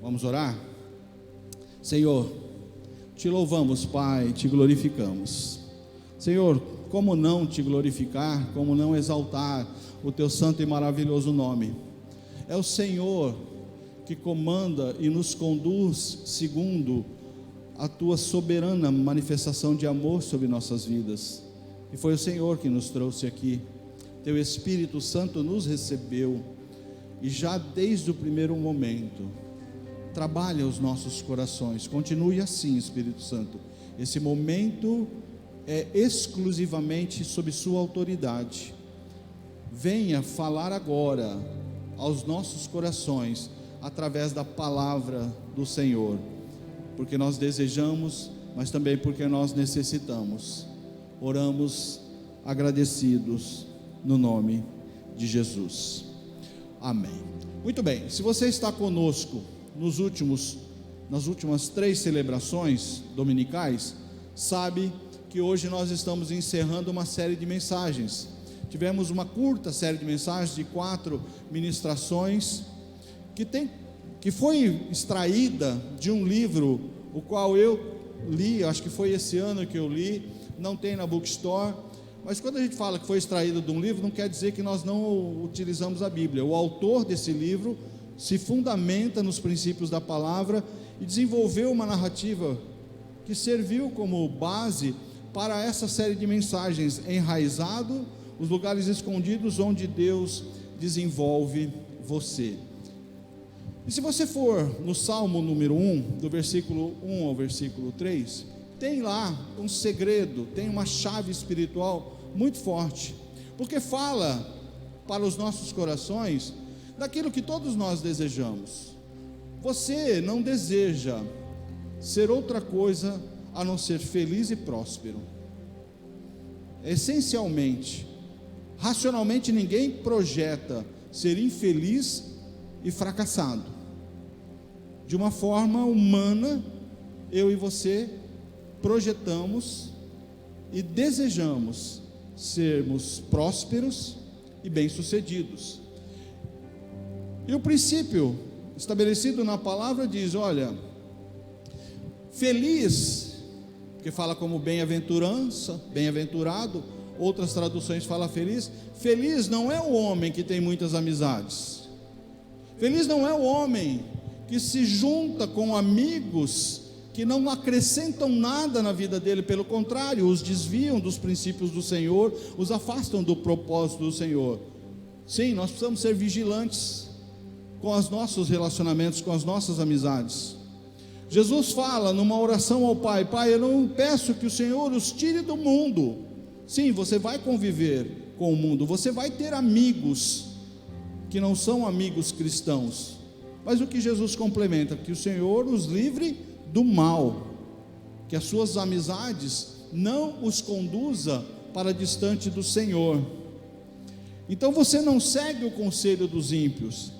Vamos orar? Senhor, te louvamos, Pai, te glorificamos. Senhor, como não te glorificar, como não exaltar o teu santo e maravilhoso nome? É o Senhor que comanda e nos conduz segundo a tua soberana manifestação de amor sobre nossas vidas. E foi o Senhor que nos trouxe aqui. Teu Espírito Santo nos recebeu e já desde o primeiro momento trabalha os nossos corações. Continue assim, Espírito Santo. Esse momento é exclusivamente sob sua autoridade. Venha falar agora aos nossos corações através da palavra do Senhor, porque nós desejamos, mas também porque nós necessitamos. Oramos agradecidos no nome de Jesus. Amém. Muito bem, se você está conosco nas últimas 3 celebrações dominicais, sabe que hoje nós estamos encerrando uma série de mensagens. Tivemos uma curta série de mensagens de 4 ministrações que foi extraída de um livro, o qual eu li, acho que foi esse ano que eu li, não tem na Bookstore, mas quando a gente fala que foi extraído de um livro, não quer dizer que nós não utilizamos a Bíblia. O autor desse livro se fundamenta nos princípios da palavra e desenvolveu uma narrativa que serviu como base para essa série de mensagens, enraizado, os lugares escondidos onde Deus desenvolve você. E se você for no Salmo número 1, do versículo 1 ao versículo 3, tem lá um segredo, tem uma chave espiritual muito forte, porque fala para os nossos corações daquilo que todos nós desejamos. Você não deseja ser outra coisa a não ser feliz e próspero. Essencialmente, racionalmente, ninguém projeta ser infeliz e fracassado. De uma forma humana, eu e você projetamos e desejamos sermos prósperos e bem-sucedidos. E o princípio estabelecido na palavra diz: olha, feliz, porque fala como bem-aventurança, bem-aventurado, outras traduções falam feliz. Feliz não é o homem que tem muitas amizades. Feliz não é o homem que se junta com amigos que não acrescentam nada na vida dele, pelo contrário, os desviam dos princípios do Senhor, os afastam do propósito do Senhor. Sim, nós precisamos ser vigilantes com os nossos relacionamentos, com as nossas amizades. Jesus fala numa oração ao Pai: Pai, eu não peço que o Senhor os tire do mundo. Sim, você vai conviver com o mundo, você vai ter amigos que não são amigos cristãos, mas o que Jesus complementa, que o Senhor os livre do mal, que as suas amizades não os conduza para distante do Senhor. Então você não segue o conselho dos ímpios,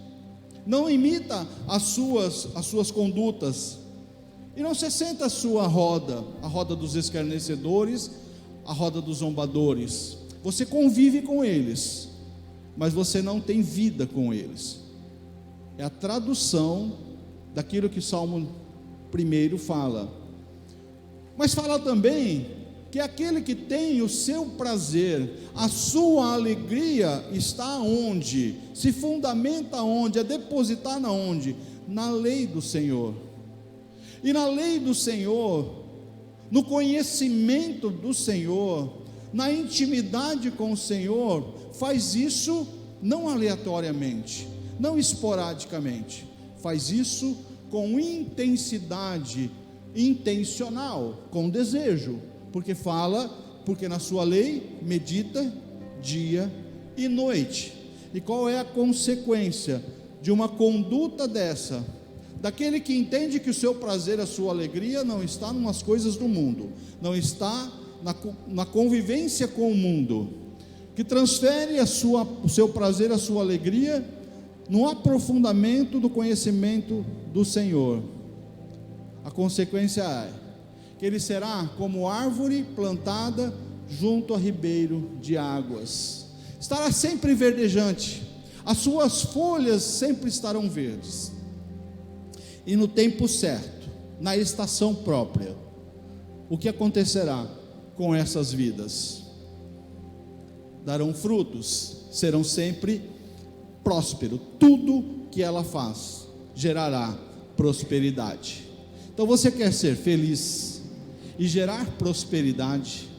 não imita as suas condutas, e não se senta a sua roda, a roda dos escarnecedores, a roda dos zombadores. Você convive com eles, mas você não tem vida com eles. É a tradução daquilo que o Salmo 1 fala. Mas fala também que aquele que tem o seu prazer, a sua alegria está onde? Se fundamenta onde? É depositar na onde? Na lei do Senhor. E na lei do Senhor, no conhecimento do Senhor, na intimidade com o Senhor, faz isso não aleatoriamente, não esporadicamente, faz isso com intensidade, intencional, com desejo, porque na sua lei medita dia e noite. E qual é a consequência de uma conduta dessa? Daquele que entende que o seu prazer, a sua alegria não está em umas coisas do mundo, não está na convivência com o mundo, que transfere o seu prazer, a sua alegria no aprofundamento do conhecimento do Senhor. A consequência é que ele será como árvore plantada junto a ribeiro de águas, estará sempre verdejante, as suas folhas sempre estarão verdes. e no tempo certo, na estação própria, o que acontecerá com essas vidas? Darão frutos, serão sempre prósperos, tudo que ela faz gerará prosperidade. Então você quer ser feliz e gerar prosperidade?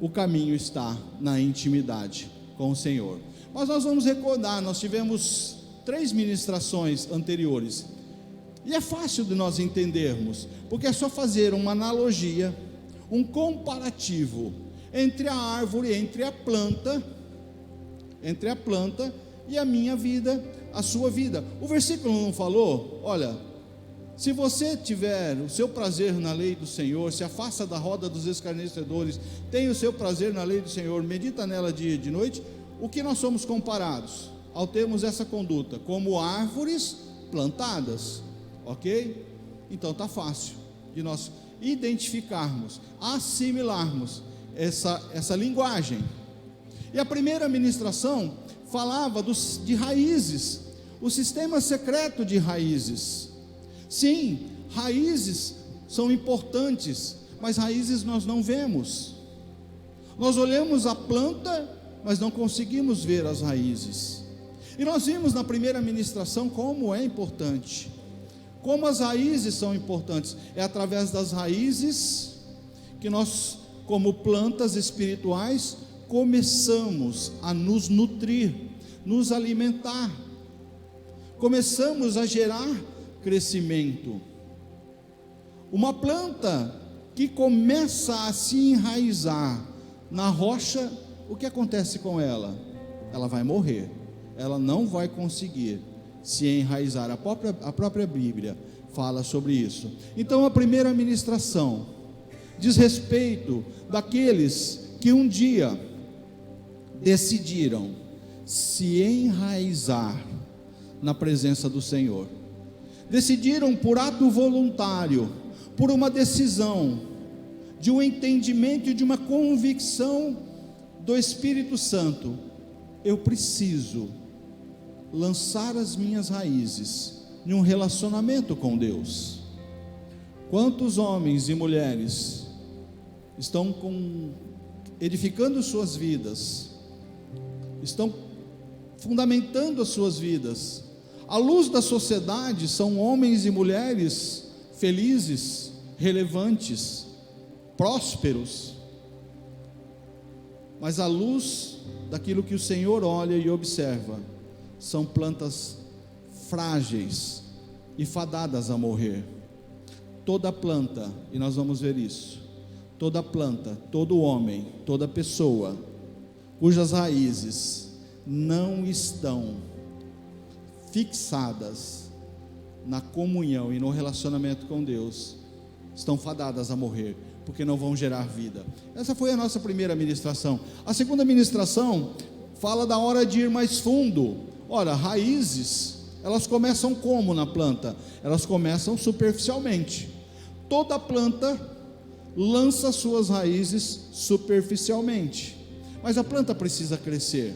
O caminho está na intimidade com o Senhor. Mas nós vamos recordar, nós tivemos 3 ministrações anteriores, e é fácil de nós entendermos, porque é só fazer uma analogia, um comparativo entre a árvore, entre a planta e a minha vida, a sua vida. O versículo não falou, olha, se você tiver o seu prazer na lei do Senhor, se afasta da roda dos escarnecedores, tem o seu prazer na lei do Senhor, medita nela dia e de noite. O que nós somos comparados ao termos essa conduta? Como árvores plantadas, ok? Então está fácil de nós identificarmos, assimilarmos essa linguagem. E a primeira ministração falava de raízes, o sistema secreto de raízes. Sim, raízes são importantes, mas raízes nós não vemos. Nós olhamos a planta, mas não conseguimos ver as raízes. E nós vimos na primeira ministração como é importante, como as raízes são importantes. É através das raízes que nós, como plantas espirituais, começamos a nos nutrir, nos alimentar, começamos a gerar crescimento. Uma planta que começa a se enraizar na rocha, o que acontece com ela? Ela vai morrer, ela não vai conseguir se enraizar. A própria Bíblia fala sobre isso. Então a primeira ministração diz respeito daqueles que um dia decidiram se enraizar na presença do Senhor. Decidiram por ato voluntário, por uma decisão, de um entendimento e de uma convicção do Espírito Santo: eu preciso lançar as minhas raízes em um relacionamento com Deus. Quantos homens e mulheres estão edificando suas vidas, estão fundamentando as suas vidas, à luz da sociedade, são homens e mulheres felizes, relevantes, prósperos, mas à luz daquilo que o Senhor olha e observa, são plantas frágeis e fadadas a morrer. Toda planta, e nós vamos ver isso, toda planta, todo homem, toda pessoa, cujas raízes não estão fixadas na comunhão e no relacionamento com Deus, estão fadadas a morrer, porque não vão gerar vida. Essa foi a nossa primeira ministração. A segunda ministração fala da hora de ir mais fundo. Ora, raízes, elas começam como na planta? Elas começam superficialmente. Toda planta lança suas raízes superficialmente, mas a planta precisa crescer.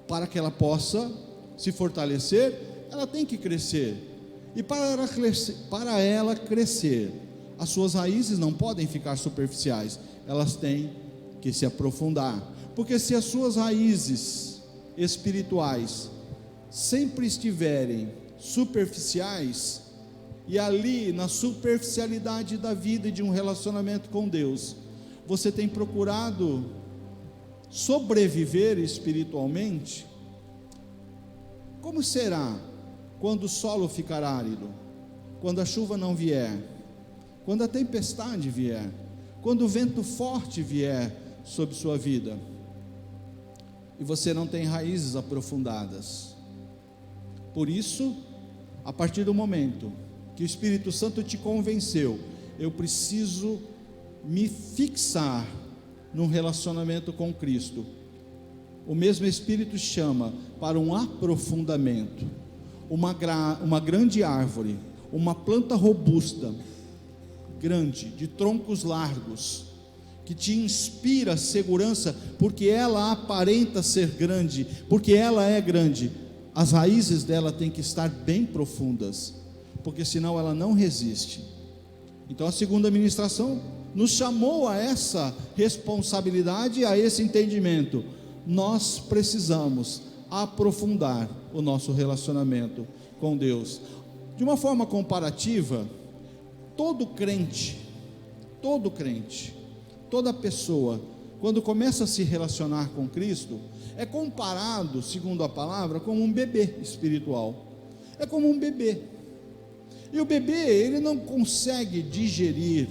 Para que ela possa se fortalecer, ela tem que crescer. E para ela crescer, as suas raízes não podem ficar superficiais, elas têm que se aprofundar. Porque se as suas raízes espirituais sempre estiverem superficiais, e ali na superficialidade da vida e de um relacionamento com Deus, você tem procurado sobreviver espiritualmente, como será quando o solo ficar árido, quando a chuva não vier, quando a tempestade vier, quando o vento forte vier sobre sua vida, e você não tem raízes aprofundadas? Por isso, a partir do momento que o Espírito Santo te convenceu, eu preciso me fixar num relacionamento com Cristo, o mesmo Espírito chama para um aprofundamento. Uma grande árvore, uma planta robusta, grande, de troncos largos, que te inspira segurança, porque ela aparenta ser grande, porque ela é grande. as raízes dela têm que estar bem profundas, porque senão ela não resiste. Então a segunda ministração nos chamou a essa responsabilidade, a esse entendimento. Nós precisamos aprofundar o nosso relacionamento com Deus. De uma forma comparativa, todo crente, toda pessoa, quando começa a se relacionar com Cristo, é comparado, segundo a palavra, como um bebê espiritual. É como um bebê. E o bebê, ele não consegue digerir,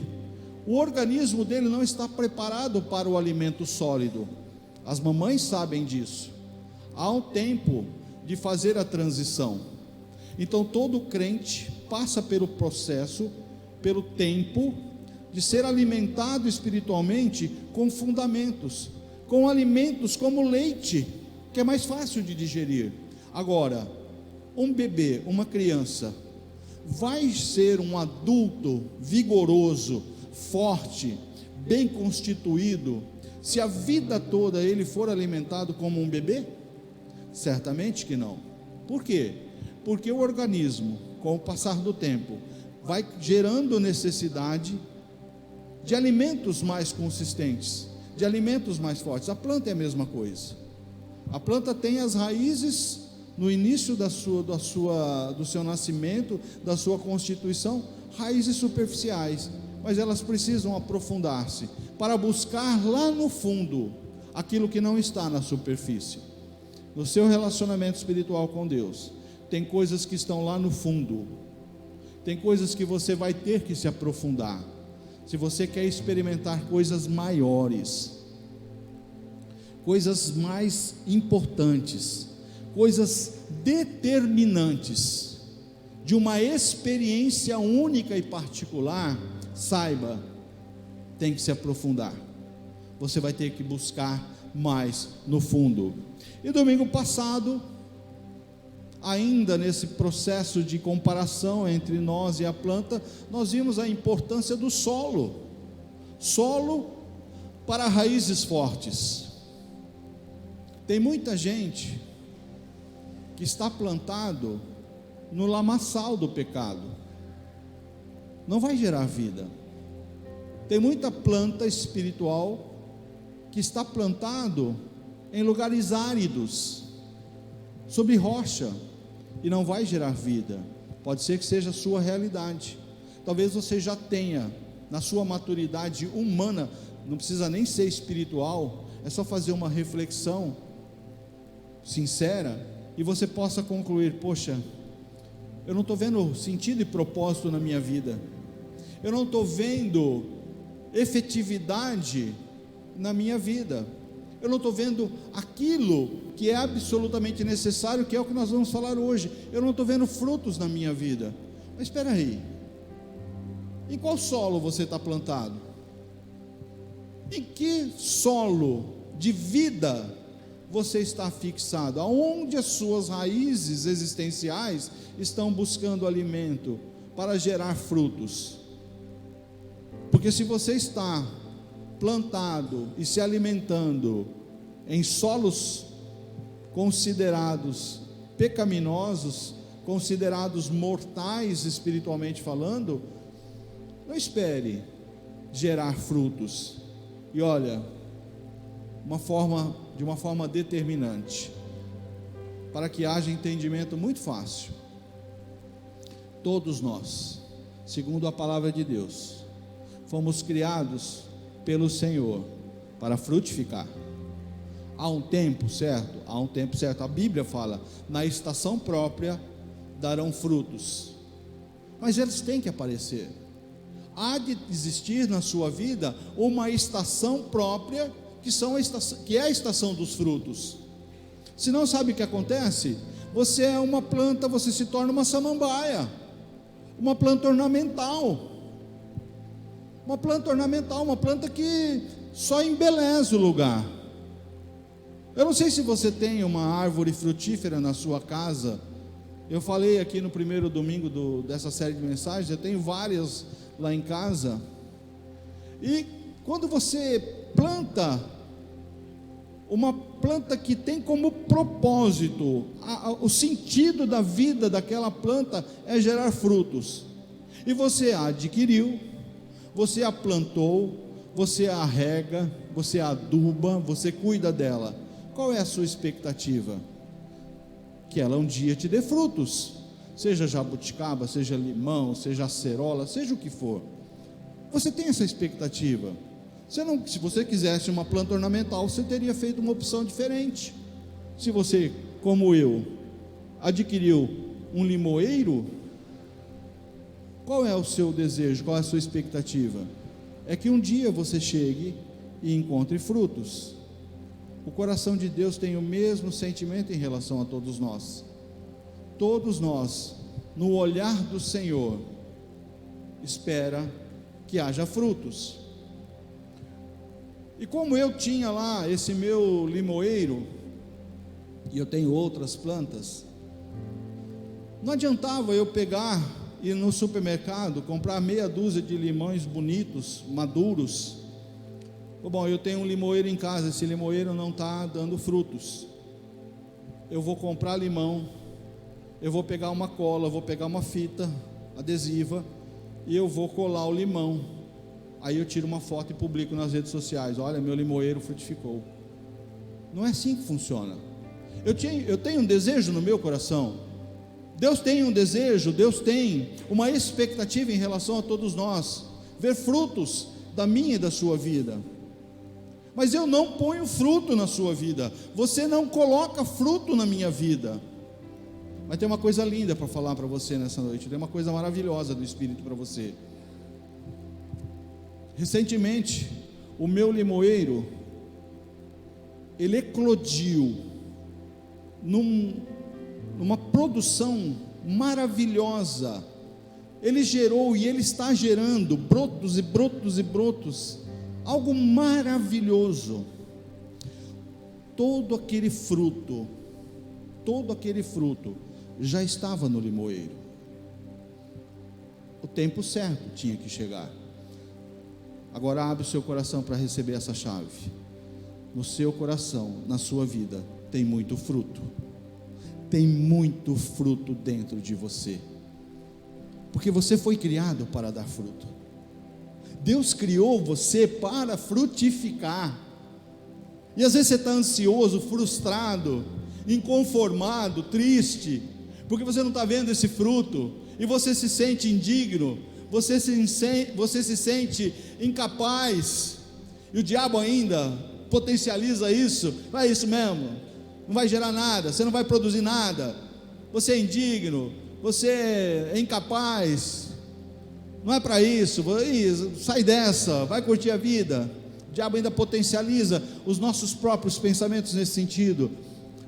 o organismo dele não está preparado para o alimento sólido. As mamães sabem disso. Há um tempo de fazer a transição. Então todo crente passa pelo processo, pelo tempo de ser alimentado espiritualmente com fundamentos, com alimentos como leite, que é mais fácil de digerir. Agora, um bebê, uma criança, vai ser um adulto vigoroso, forte, bem constituído, se a vida toda ele for alimentado como um bebê? Certamente que não. Por quê? Porque o organismo, com o passar do tempo, vai gerando necessidade de alimentos mais consistentes, de alimentos mais fortes. A planta é a mesma coisa. A planta tem as raízes no início do seu nascimento, da sua constituição, raízes superficiais, mas elas precisam aprofundar-se para buscar lá no fundo aquilo que não está na superfície. No seu relacionamento espiritual com Deus, tem coisas que estão lá no fundo, tem coisas que você vai ter que se aprofundar, se você quer experimentar coisas maiores, coisas mais importantes, coisas determinantes, de uma experiência única e particular, saiba, tem que se aprofundar, você vai ter que buscar mais no fundo. E domingo passado, ainda nesse processo de comparação entre nós e a planta, nós vimos a importância do solo para raízes fortes. Tem muita gente que está plantado no lamaçal do pecado, não vai gerar vida. Tem muita planta espiritual que está plantado em lugares áridos, sobre rocha, e não vai gerar vida. Pode ser que seja a sua realidade. Talvez você já tenha, na sua maturidade humana, não precisa nem ser espiritual, é só fazer uma reflexão sincera, e você possa concluir: poxa, eu não estou vendo sentido e propósito na minha vida, eu não estou vendo efetividade na minha vida, eu não estou vendo aquilo que é absolutamente necessário, que é o que nós vamos falar hoje. Eu não estou vendo frutos na minha vida. Mas espera aí, em qual solo você está plantado? Em que solo de vida você está fixado? Aonde as suas raízes existenciais estão buscando alimento para gerar frutos? Porque se você está plantado e se alimentando em solos considerados pecaminosos, considerados mortais espiritualmente falando, não espere gerar frutos. E olha, de uma forma determinante, para que haja entendimento muito fácil. Todos nós, segundo a palavra de Deus, fomos criados pelo Senhor para frutificar. Há um tempo certo? Há um tempo certo. A Bíblia fala: na estação própria darão frutos. Mas eles têm que aparecer. Há de existir na sua vida uma estação própria, que é a estação dos frutos. Se não, sabe o que acontece? Você é uma planta, você se torna uma samambaia, uma planta ornamental. Uma planta ornamental, uma planta que só embeleza o lugar. Eu não sei se você tem uma árvore frutífera na sua casa. Eu falei aqui no primeiro domingo dessa série de mensagens, eu tenho várias lá em casa. E quando você planta uma planta que tem como propósito, o sentido da vida daquela planta é gerar frutos, e você a adquiriu, você a plantou, você a rega, você a aduba, você cuida dela. Qual é a sua expectativa? Que ela um dia te dê frutos, seja jabuticaba, seja limão, seja acerola, seja o que for. Você tem essa expectativa. Se você quisesse uma planta ornamental, você teria feito uma opção diferente. Se você, como eu, adquiriu um limoeiro, qual é o seu desejo, qual é a sua expectativa? É que um dia você chegue e encontre frutos. O coração de Deus tem o mesmo sentimento em relação a todos nós. Todos nós, no olhar do Senhor, espera que haja frutos. E como eu tinha lá esse meu limoeiro, e eu tenho outras plantas, não adiantava eu pegar, ir no supermercado, comprar meia dúzia de limões bonitos, maduros. Bom, eu tenho um limoeiro em casa, esse limoeiro não está dando frutos. Eu vou comprar limão, eu vou pegar uma cola, vou pegar uma fita adesiva, e eu vou colar o limão. Aí eu tiro uma foto e publico nas redes sociais: olha, meu limoeiro frutificou. Não é assim que funciona. Eu tenho um desejo no meu coração. Deus tem um desejo, Deus tem uma expectativa em relação a todos nós, ver frutos da minha e da sua vida. Mas eu não ponho fruto na sua vida, você não coloca fruto na minha vida. Mas tem uma coisa linda para falar para você nessa noite, tem uma coisa maravilhosa do Espírito para você. Recentemente, o meu limoeiro, ele eclodiu numa produção maravilhosa. Ele gerou e ele está gerando brotos e brotos e brotos, algo maravilhoso. Todo aquele fruto já estava no limoeiro. O tempo certo tinha que chegar. Agora abre o seu coração para receber essa chave. No seu coração, na sua vida, tem muito fruto. Tem muito fruto dentro de você. Porque você foi criado para dar fruto. Deus criou você para frutificar. E às vezes você está ansioso, frustrado, inconformado, triste, porque você não está vendo esse fruto, e você se sente indigno, você se sente incapaz, e o diabo ainda potencializa isso. É isso mesmo, não vai gerar nada, você não vai produzir nada, você é indigno, você é incapaz, não é para isso, sai dessa, vai curtir a vida. O diabo ainda potencializa os nossos próprios pensamentos nesse sentido.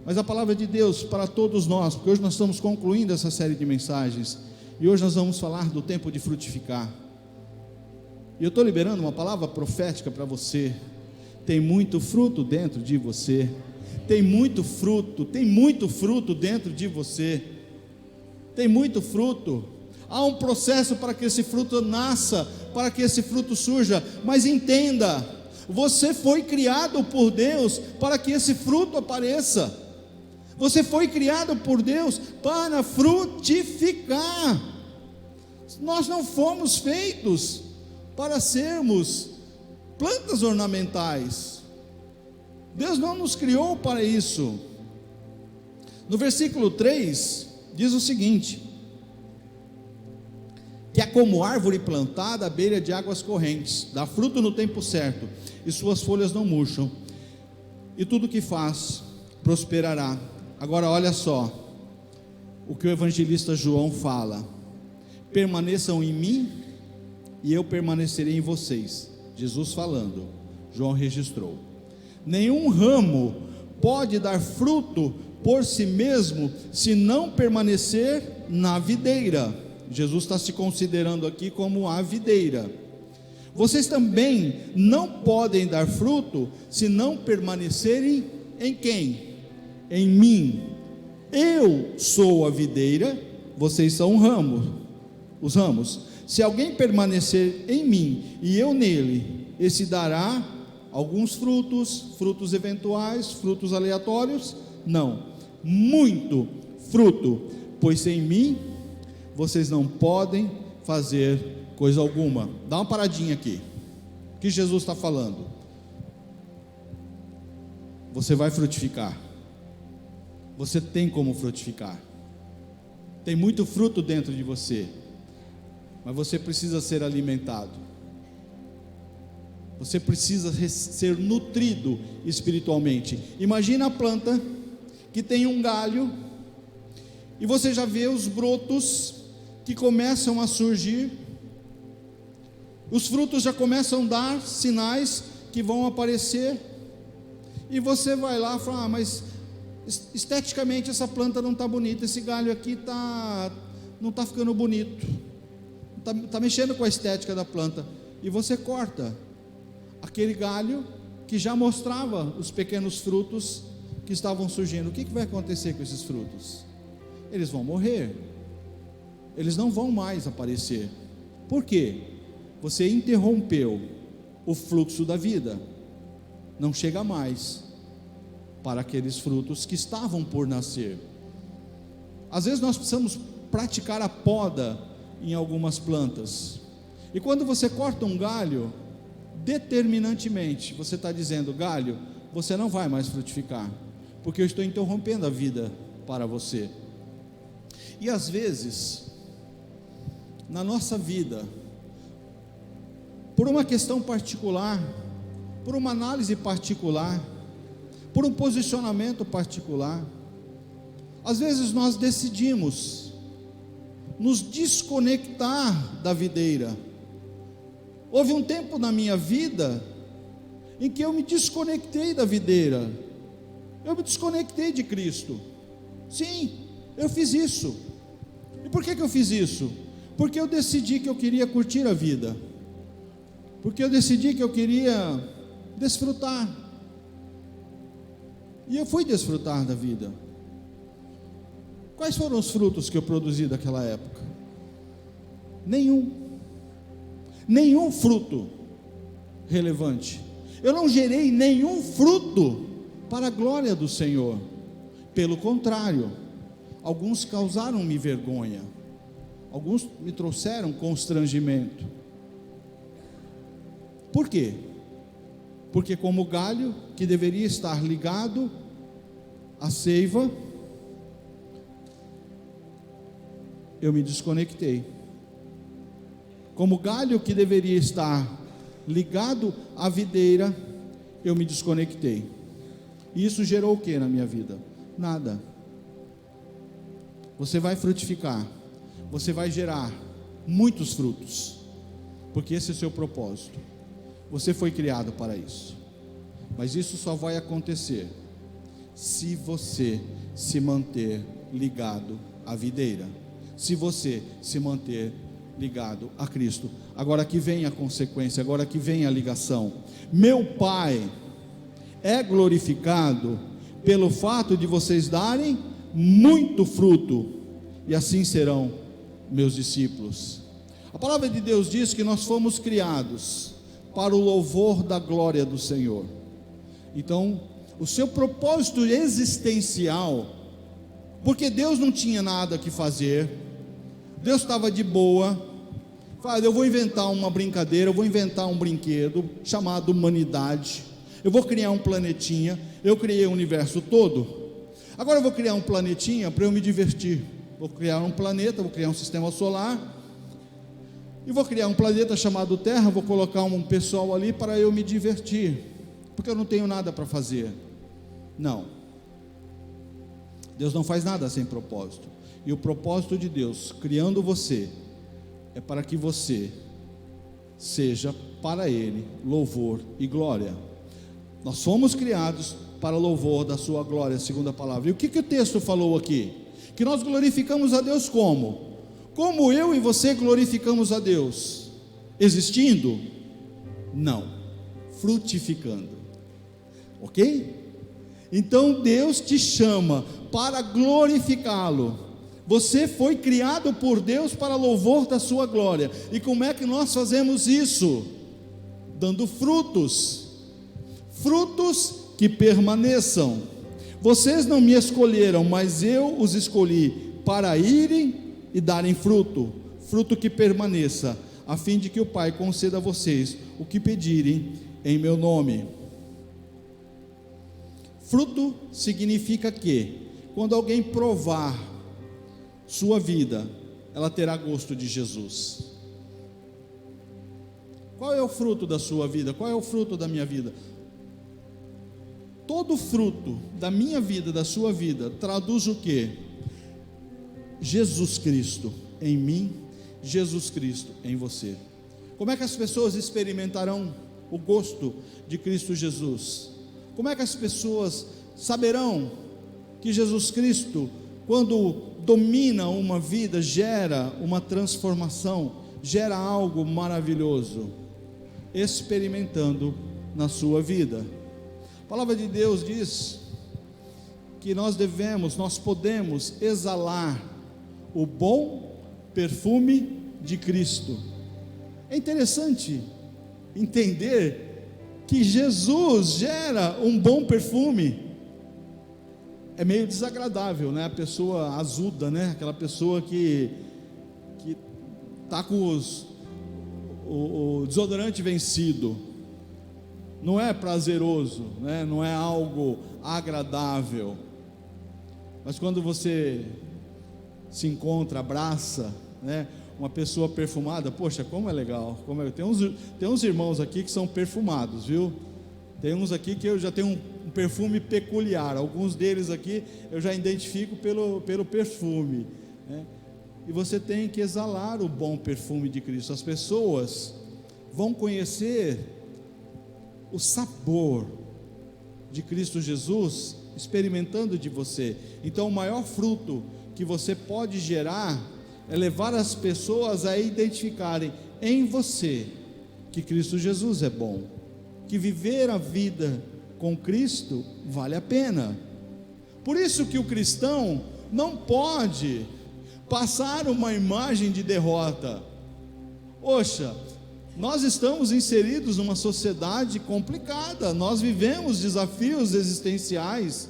Mas a palavra de Deus para todos nós, porque hoje nós estamos concluindo essa série de mensagens, e hoje nós vamos falar do tempo de frutificar. E eu estou liberando uma palavra profética para você. Tem muito fruto dentro de você. Tem muito fruto dentro de você. Tem muito fruto. Há um processo para que esse fruto nasça, para que esse fruto surja. Mas entenda, você foi criado por Deus para que esse fruto apareça. Você foi criado por Deus para frutificar. Nós não fomos feitos para sermos plantas ornamentais. Deus não nos criou para isso. No versículo 3 diz o seguinte: que é como árvore plantada à beira de águas correntes, dá fruto no tempo certo, e suas folhas não murcham, e tudo que faz prosperará. Agora olha só o que o evangelista João fala: permaneçam em mim e eu permanecerei em vocês. Jesus falando, João registrou. Nenhum ramo pode dar fruto por si mesmo se não permanecer na videira. Jesus está se considerando aqui como a videira. Vocês também não podem dar fruto se não permanecerem em quem? Em mim. Eu sou a videira, vocês são os ramos. Se alguém permanecer em mim e eu nele, esse dará alguns frutos, frutos eventuais, frutos aleatórios? Não, muito fruto, pois sem mim vocês não podem fazer coisa alguma. Dá uma paradinha aqui. O que Jesus está falando? Você vai frutificar. Você tem como frutificar. Tem muito fruto dentro de você, mas você precisa ser alimentado. Você precisa ser nutrido espiritualmente. Imagina a planta que tem um galho, e você já vê os brotos que começam a surgir, os frutos já começam a dar sinais que vão aparecer, e você vai lá e fala: mas esteticamente essa planta não está bonita, esse galho aqui não está ficando bonito, está mexendo com a estética da planta, e você corta aquele galho que já mostrava os pequenos frutos que estavam surgindo. O que vai acontecer com esses frutos? Eles vão morrer, eles não vão mais aparecer. Por quê? Você interrompeu o fluxo da vida, não chega mais para aqueles frutos que estavam por nascer. Às vezes nós precisamos praticar a poda em algumas plantas, e quando você corta um galho, determinantemente você está dizendo: galho, você não vai mais frutificar, porque eu estou interrompendo a vida para você. E às vezes, na nossa vida, por uma questão particular, por uma análise particular, por um posicionamento particular, às vezes nós decidimos nos desconectar da videira. Houve um tempo na minha vida em que eu me desconectei da videira, eu me desconectei de Cristo. Sim, eu fiz isso. E por que eu fiz isso? Porque eu decidi que eu queria curtir a vida, porque eu decidi que eu queria desfrutar, e eu fui desfrutar da vida. Quais foram os frutos que eu produzi daquela época? Nenhum fruto relevante. Eu não gerei nenhum fruto para a glória do Senhor. Pelo contrário, alguns causaram-me vergonha, alguns me trouxeram constrangimento. Por quê? Porque como galho que deveria estar ligado à seiva, eu me desconectei. Como galho que deveria estar ligado à videira, eu me desconectei. E isso gerou o que na minha vida? Nada. Você vai frutificar, você vai gerar muitos frutos, porque esse é o seu propósito. Você foi criado para isso, mas isso só vai acontecer se você se manter ligado à videira, se você se manter ligado a Cristo. Agora aqui vem a consequência, agora aqui vem a ligação. Meu Pai é glorificado pelo fato de vocês darem muito fruto, e assim serão meus discípulos. A palavra de Deus diz que nós fomos criados para o louvor da glória do Senhor. Então, o seu propósito existencial, porque Deus não tinha nada que fazer, Deus estava de boa, eu vou inventar uma brincadeira, eu vou inventar um brinquedo chamado humanidade, eu vou criar um planetinha, eu criei o universo todo, agora eu vou criar um planetinha para eu me divertir, vou criar um planeta, vou criar um sistema solar, e vou criar um planeta chamado Terra, vou colocar um pessoal ali para eu me divertir, porque eu não tenho nada para fazer. Não, Deus não faz nada sem propósito, e o propósito de Deus, criando você, é para que você seja para Ele louvor e glória. Nós fomos criados para louvor da sua glória, segundo a palavra. E o que o texto falou aqui? Que nós glorificamos a Deus como? Como eu e você glorificamos a Deus? Existindo? Não, frutificando. Ok? Então Deus te chama para glorificá-lo. Você foi criado por Deus para louvor da sua glória. E como é que nós fazemos isso? Dando frutos. frutos que permaneçam. Vocês não me escolheram, mas eu os escolhi para irem e darem fruto, fruto que permaneça, a fim de que o Pai conceda a vocês o que pedirem em meu nome. Fruto significa que, quando alguém provar sua vida, ela terá gosto de Jesus. Qual é o fruto da sua vida? Qual é o fruto da minha vida? Todo fruto da minha vida, da sua vida, traduz o quê? Jesus Cristo em mim, Jesus Cristo em você. Como é que as pessoas experimentarão o gosto de Cristo Jesus? Como é que as pessoas saberão que Jesus Cristo, quando domina uma vida, gera uma transformação, gera algo maravilhoso? Experimentando na sua vida. A palavra de Deus diz que nós podemos exalar o bom perfume de Cristo. É interessante entender que Jesus gera um bom perfume. É meio desagradável, né? A pessoa azuda, né? Aquela pessoa que está com o desodorante vencido. Não é prazeroso, né? Não é algo agradável. Mas quando você se encontra, abraça, né, uma pessoa perfumada, poxa, como é legal. Tem uns irmãos aqui que são perfumados, viu? Tem uns aqui que eu já tenho um perfume peculiar. Alguns deles aqui eu já identifico pelo perfume, né? E você tem que exalar o bom perfume de Cristo. As pessoas vão conhecer o sabor de Cristo Jesus experimentando de você. Então o maior fruto que você pode gerar é levar as pessoas a identificarem em você que Cristo Jesus é bom, que viver a vida com Cristo vale a pena. Por isso que o cristão não pode passar uma imagem de derrota. Poxa, nós estamos inseridos numa sociedade complicada, nós vivemos desafios existenciais.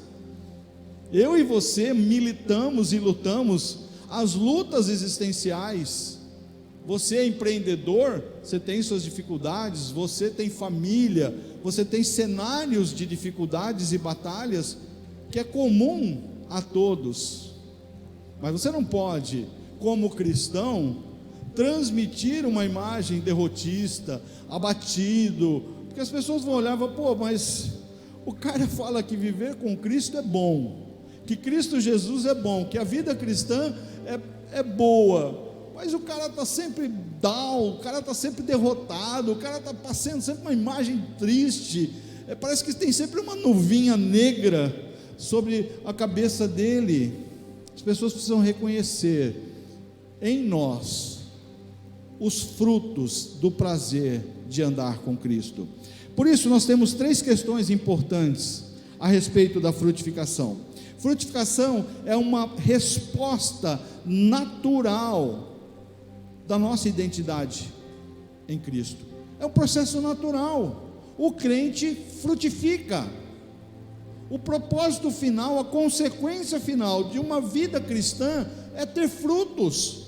Eu e você militamos e lutamos as lutas existenciais. Você é empreendedor, você tem suas dificuldades, você tem família, você tem cenários de dificuldades e batalhas que é comum a todos. Mas você não pode, como cristão, transmitir uma imagem derrotista, abatido, porque as pessoas vão olhar e falar: pô, mas o cara fala que viver com Cristo é bom, que Cristo Jesus é bom, que a vida cristã é boa, mas o cara está sempre down, o cara está sempre derrotado, o cara está passando sempre uma imagem triste, parece que tem sempre uma nuvinha negra sobre a cabeça dele. As pessoas precisam reconhecer em nós os frutos do prazer de andar com Cristo. Por isso nós temos 3 questões importantes a respeito da frutificação. Frutificação é uma resposta natural da nossa identidade em Cristo. É um processo natural. O crente frutifica. O propósito final, a consequência final de uma vida cristã é ter frutos.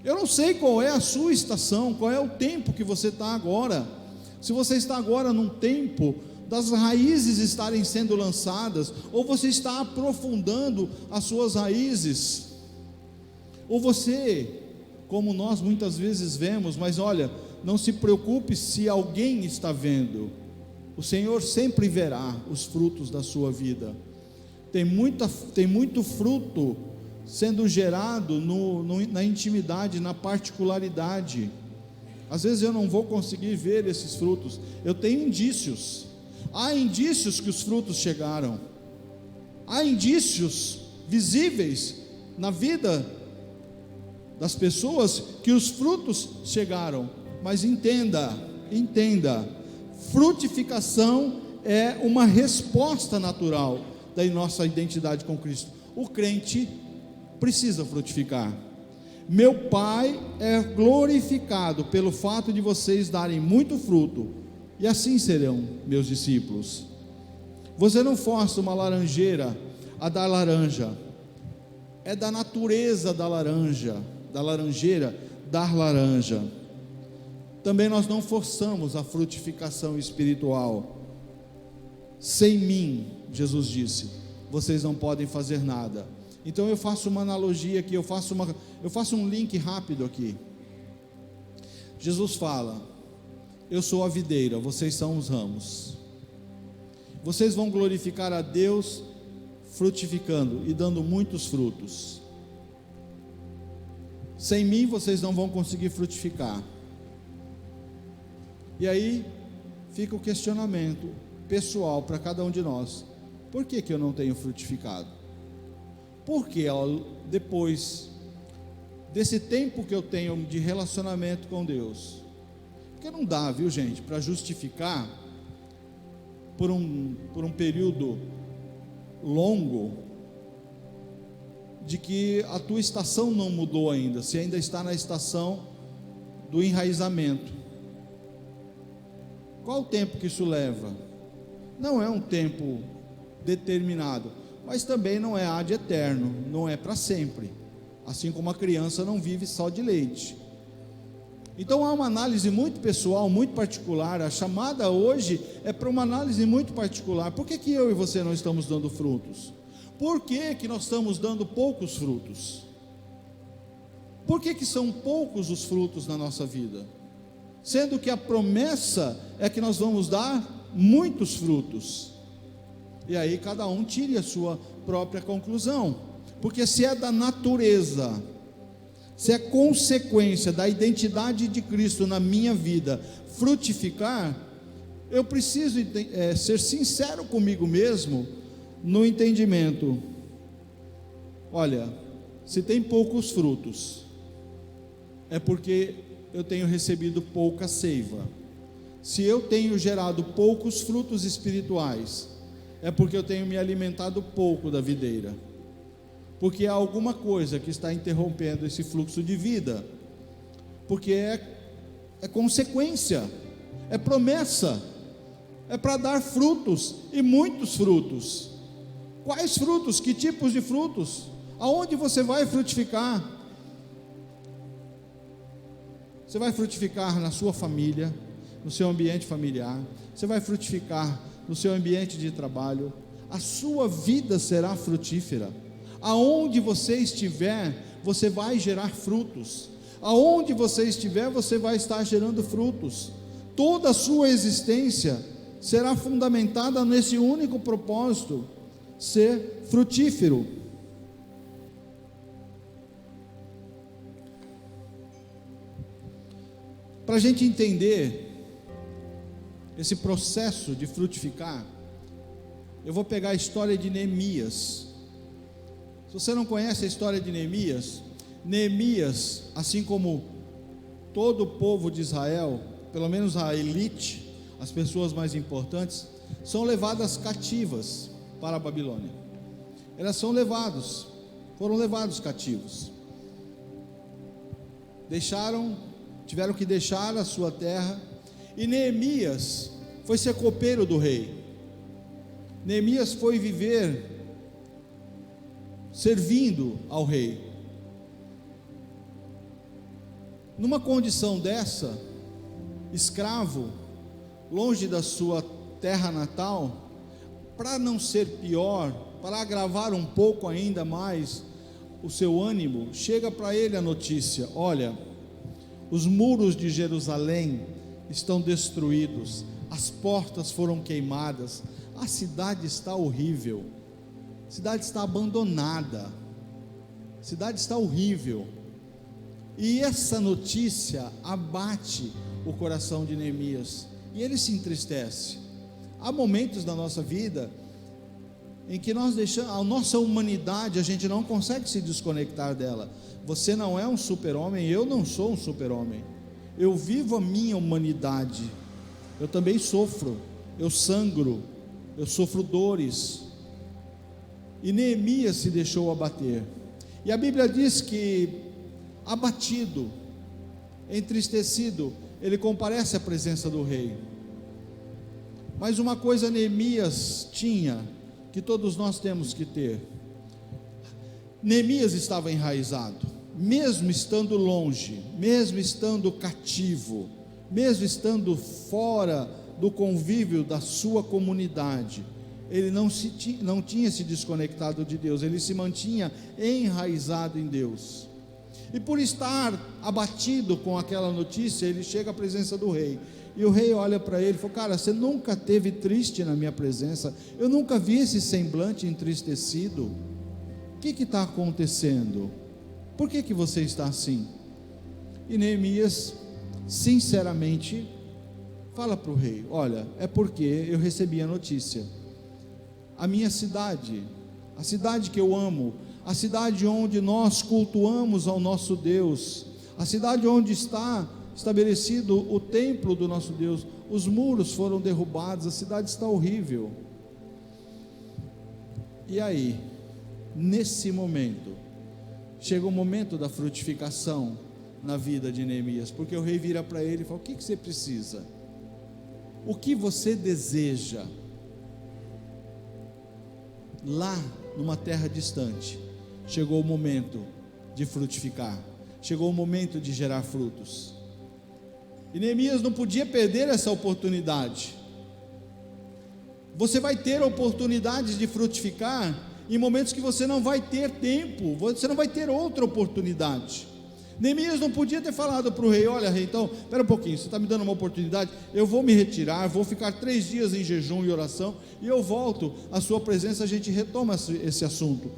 Eu não sei qual é a sua estação, qual é o tempo que você está agora. Se você está agora num tempo das raízes estarem sendo lançadas, ou você está aprofundando as suas raízes, ou você, como nós muitas vezes vemos, mas olha, não se preocupe se alguém está vendo, o Senhor sempre verá os frutos da sua vida. Tem muito fruto sendo gerado na intimidade, na particularidade. Às vezes eu não vou conseguir ver esses frutos, eu tenho indícios. Há indícios que os frutos chegaram, há indícios visíveis na vida das pessoas que os frutos chegaram. Mas entenda, frutificação é uma resposta natural da nossa identidade com Cristo. O crente precisa frutificar. Meu Pai é glorificado pelo fato de vocês darem muito fruto e assim serão meus discípulos. Você não força uma laranjeira a dar laranja, é da natureza da laranjeira dar laranja. Também nós não forçamos a frutificação espiritual. Sem mim, Jesus disse, vocês não podem fazer nada. Então eu faço uma analogia aqui, eu faço um link rápido aqui. Jesus fala: eu sou a videira, vocês são os ramos. Vocês vão glorificar a Deus frutificando e dando muitos frutos. Sem mim vocês não vão conseguir frutificar. E aí fica o questionamento pessoal para cada um de nós: por que eu não tenho frutificado? Porque depois desse tempo que eu tenho de relacionamento com Deus, porque não dá, viu gente, para justificar por um período longo de que a tua estação não mudou ainda, você ainda está na estação do enraizamento. Qual o tempo que isso leva? Não é um tempo determinado, mas também não é ad eterno, não é para sempre, assim como a criança não vive só de leite. Então há uma análise muito pessoal, muito particular. A chamada hoje é para uma análise muito particular. Por que eu e você não estamos dando frutos? Por que nós estamos dando poucos frutos? Por que são poucos os frutos na nossa vida? Sendo que a promessa é que nós vamos dar muitos frutos. E aí cada um tire a sua própria conclusão. Porque se é da natureza, se é consequência da identidade de Cristo na minha vida frutificar, eu preciso ser sincero comigo mesmo no entendimento. Olha, se tem poucos frutos, é porque eu tenho recebido pouca seiva. Se eu tenho gerado poucos frutos espirituais, é porque eu tenho me alimentado pouco da videira. Porque há alguma coisa que está interrompendo esse fluxo de vida. Porque é consequência, é promessa, é para dar frutos, e muitos frutos. Quais frutos? Que tipos de frutos? Aonde você vai frutificar? Você vai frutificar na sua família, no seu ambiente familiar, você vai frutificar no seu ambiente de trabalho. A sua vida será frutífera. Aonde você estiver, você vai gerar frutos. Aonde você estiver, você vai estar gerando frutos. Toda a sua existência será fundamentada nesse único propósito: ser frutífero. Para a gente entender esse processo de frutificar, eu vou pegar a história de Neemias. Se você não conhece a história de Neemias, Neemias, assim como todo o povo de Israel, pelo menos a elite, as pessoas mais importantes, são levadas cativas para a Babilônia. Elas foram levados cativos. Tiveram que deixar a sua terra, e Neemias foi ser copeiro do rei. Neemias foi viver servindo ao rei. Numa condição dessa, escravo, longe da sua terra natal, para não ser pior, para agravar um pouco ainda mais o seu ânimo, chega para ele a notícia: olha, os muros de Jerusalém estão destruídos, as portas foram queimadas, a cidade está horrível, a cidade está abandonada, a cidade está horrível. E essa notícia abate o coração de Neemias, e ele se entristece. Há momentos na nossa vida em que nós deixamos a nossa humanidade, a gente não consegue se desconectar dela. Você não é um super-homem, eu não sou um super-homem. Eu vivo a minha humanidade. Eu também sofro, eu sangro, eu sofro dores. E Neemias se deixou abater. E a Bíblia diz que, abatido, entristecido, ele comparece à presença do rei. Mas uma coisa Neemias tinha, que todos nós temos que ter. Neemias estava enraizado, mesmo estando longe, mesmo estando cativo, mesmo estando fora do convívio da sua comunidade, ele não tinha se desconectado de Deus, ele se mantinha enraizado em Deus. E por estar abatido com aquela notícia, ele chega à presença do rei, e o rei olha para ele e fala: cara, você nunca esteve triste na minha presença, eu nunca vi esse semblante entristecido, o que está acontecendo? Por que você está assim? E Neemias, sinceramente, fala para o rei: olha, é porque eu recebi a notícia, a minha cidade, a cidade que eu amo, a cidade onde nós cultuamos ao nosso Deus, a cidade onde está estabelecido o templo do nosso Deus, os muros foram derrubados, a cidade está horrível. E aí, nesse momento, chega o momento da frutificação na vida de Neemias, porque o rei vira para ele e fala: o que você precisa? O que você deseja? Lá, numa terra distante, chegou o momento de frutificar, chegou o momento de gerar frutos, e Neemias não podia perder essa oportunidade. Você vai ter oportunidades de frutificar em momentos que você não vai ter tempo, você não vai ter outra oportunidade. Neemias não podia ter falado para o rei: olha, rei, então, espera um pouquinho, você está me dando uma oportunidade, eu vou me retirar, vou ficar 3 dias em jejum e oração, e eu volto à sua presença, a gente retoma esse assunto.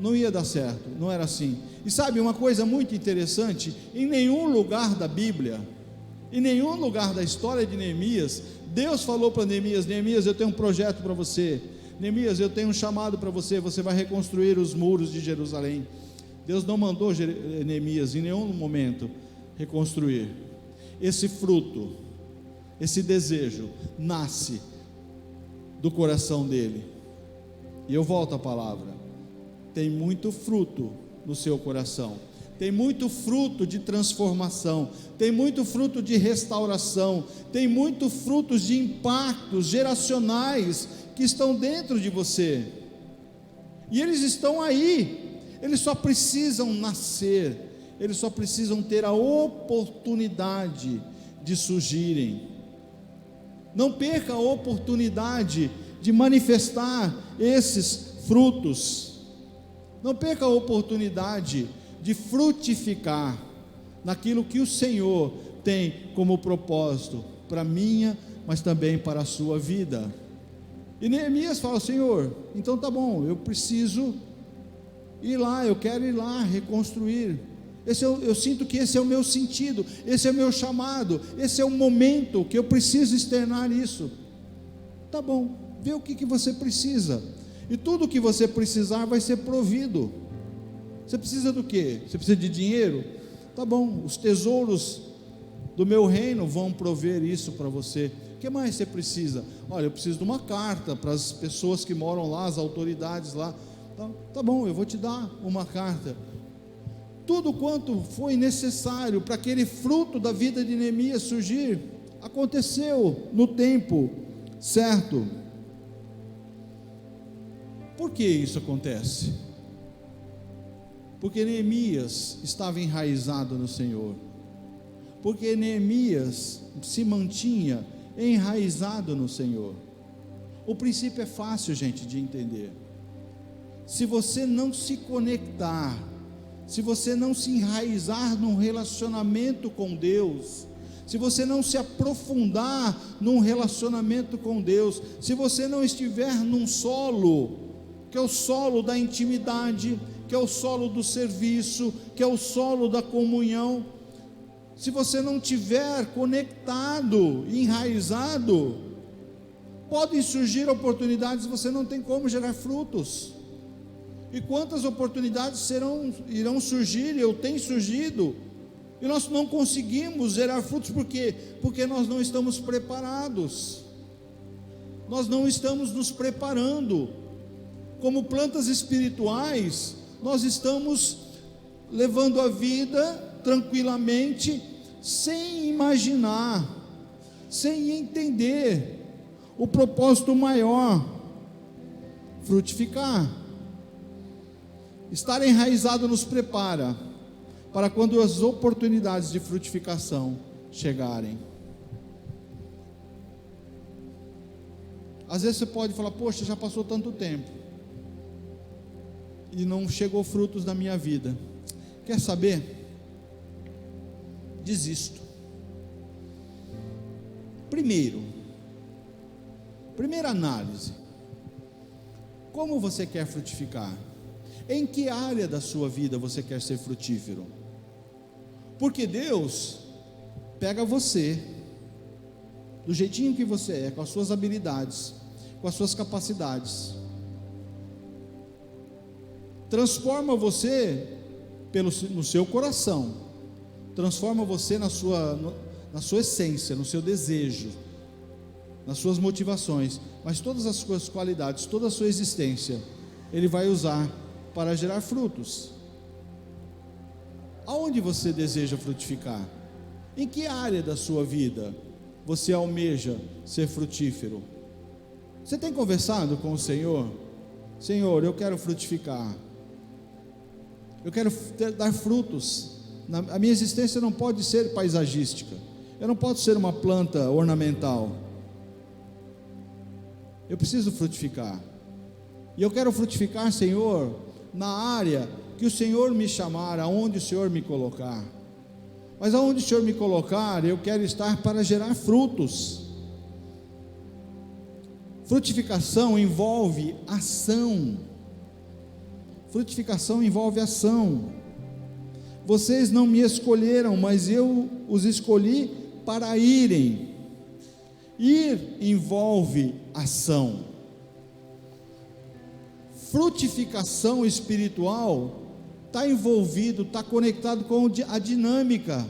Não ia dar certo, não era assim. E sabe uma coisa muito interessante? Em nenhum lugar da Bíblia, em nenhum lugar da história de Neemias, Deus falou para Neemias: Neemias, eu tenho um projeto para você, Neemias, eu tenho um chamado para você, você vai reconstruir os muros de Jerusalém. Deus não mandou Neemias em nenhum momento reconstruir. Esse fruto, esse desejo, nasce do coração dele. E eu volto à palavra: tem muito fruto no seu coração, tem muito fruto de transformação, tem muito fruto de restauração, tem muito frutos de impactos geracionais que estão dentro de você, e eles estão aí. Eles só precisam nascer, eles só precisam ter a oportunidade de surgirem. Não perca a oportunidade de manifestar esses frutos, não perca a oportunidade de frutificar naquilo que o Senhor tem como propósito para a minha, mas também para a sua vida. E Neemias fala: Senhor, então tá bom, eu preciso ir lá, eu quero ir lá reconstruir. Eu sinto que esse é o meu sentido, esse é o meu chamado, esse é o momento que eu preciso externar isso. Tá bom, vê o que você precisa, e tudo que você precisar vai ser provido. Você precisa do quê? Você precisa de dinheiro? Tá bom, os tesouros do meu reino vão prover isso para você. O que mais você precisa? Olha, eu preciso de uma carta para as pessoas que moram lá, as autoridades lá. Tá bom, eu vou te dar uma carta. Tudo quanto foi necessário para aquele fruto da vida de Neemias surgir, aconteceu no tempo certo. Por que isso acontece? Porque Neemias estava enraizado no Senhor, porque Neemias se mantinha enraizado no Senhor. O princípio é fácil, gente, de entender. Se você não se conectar, se você não se enraizar num relacionamento com Deus, se você não se aprofundar num relacionamento com Deus, se você não estiver num solo, que é o solo da intimidade, que é o solo do serviço, que é o solo da comunhão, se você não estiver conectado, enraizado, podem surgir oportunidades, você não tem como gerar frutos. E quantas oportunidades irão surgir, ou têm surgido, e nós não conseguimos gerar frutos, por quê? Porque nós não estamos preparados, nós não estamos nos preparando, como plantas espirituais, nós estamos levando a vida tranquilamente, sem imaginar sem entender o propósito maior: frutificar. Estar enraizado nos prepara para quando as oportunidades de frutificação chegarem. Às vezes você pode falar: poxa, já passou tanto tempo e não chegou frutos na minha vida. Quer saber? Desisto. Primeira análise: como você quer frutificar? Em que área da sua vida você quer ser frutífero? Porque Deus pega você, do jeitinho que você é, com as suas habilidades, com as suas capacidades, transforma você no seu coração, transforma você na sua essência, no seu desejo, nas suas motivações, mas todas as suas qualidades, toda a sua existência, Ele vai usar para gerar frutos. Aonde você deseja frutificar? Em que área da sua vida você almeja ser frutífero? Você tem conversado com o Senhor? Senhor, eu quero frutificar, eu quero dar frutos. A minha existência não pode ser paisagística, eu não posso ser uma planta ornamental, eu preciso frutificar. E eu quero frutificar, Senhor, na área que o Senhor me chamar, aonde o Senhor me colocar. Mas aonde o Senhor me colocar, eu quero estar para gerar frutos. Frutificação envolve ação. Frutificação envolve ação. Vocês não me escolheram, mas eu os escolhi para irem. Ir envolve ação. Frutificação espiritual está envolvido, está conectado com a dinâmica.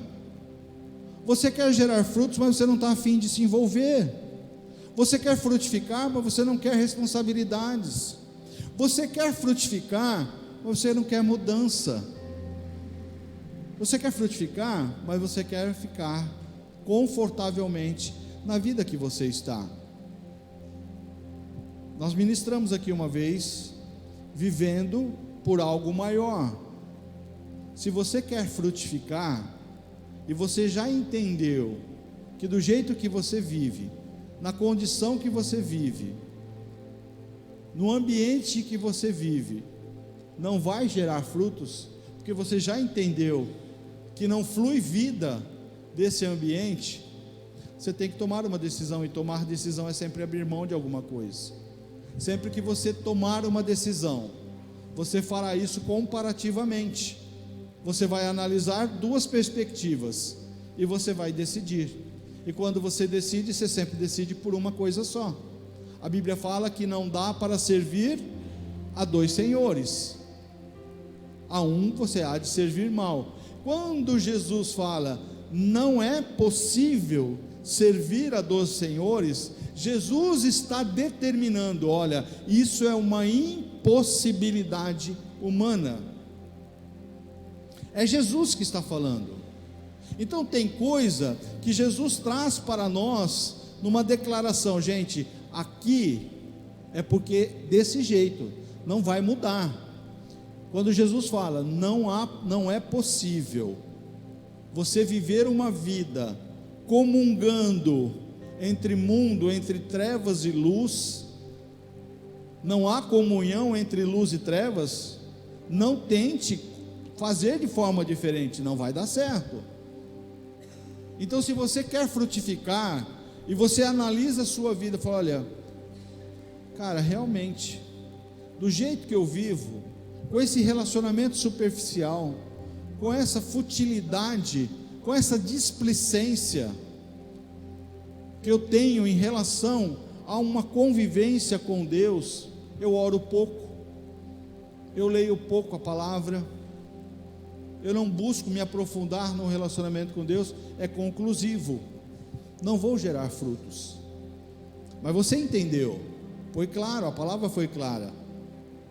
Você quer gerar frutos, mas você não está a fim de se envolver. Você quer frutificar, mas você não quer responsabilidades. Você quer frutificar, mas você não quer mudança. Você quer frutificar, mas você quer ficar confortavelmente na vida que você está. Nós ministramos aqui uma vez, vivendo por algo maior. Se você quer frutificar, e você já entendeu que do jeito que você vive, na condição que você vive, no ambiente que você vive, não vai gerar frutos, porque você já entendeu que não flui vida desse ambiente, você tem que tomar uma decisão, e tomar decisão é sempre abrir mão de alguma coisa. Sempre que você tomar uma decisão, você fará isso comparativamente. Você vai analisar duas perspectivas e você vai decidir. E quando você decide, você sempre decide por uma coisa só. A Bíblia fala que não dá para servir a dois senhores. A um você há de servir mal. Quando Jesus fala, não é possível servir a dois senhores, Jesus está determinando: olha, isso é uma impossibilidade humana. É Jesus que está falando. Então tem coisa que Jesus traz para nós numa declaração: gente, aqui é porque desse jeito, não vai mudar. Quando Jesus fala, não é possível você viver uma vida comungando entre mundo, entre trevas e luz, não há comunhão entre luz e trevas, não tente fazer de forma diferente, não vai dar certo. Então, se você quer frutificar, e você analisa a sua vida, fala: olha, cara, realmente, do jeito que eu vivo, com esse relacionamento superficial, com essa futilidade, com essa displicência que eu tenho em relação a uma convivência com Deus, eu oro pouco, eu leio pouco a palavra, eu não busco me aprofundar no relacionamento com Deus, é conclusivo, não vou gerar frutos. Mas você entendeu, foi claro, a palavra foi clara,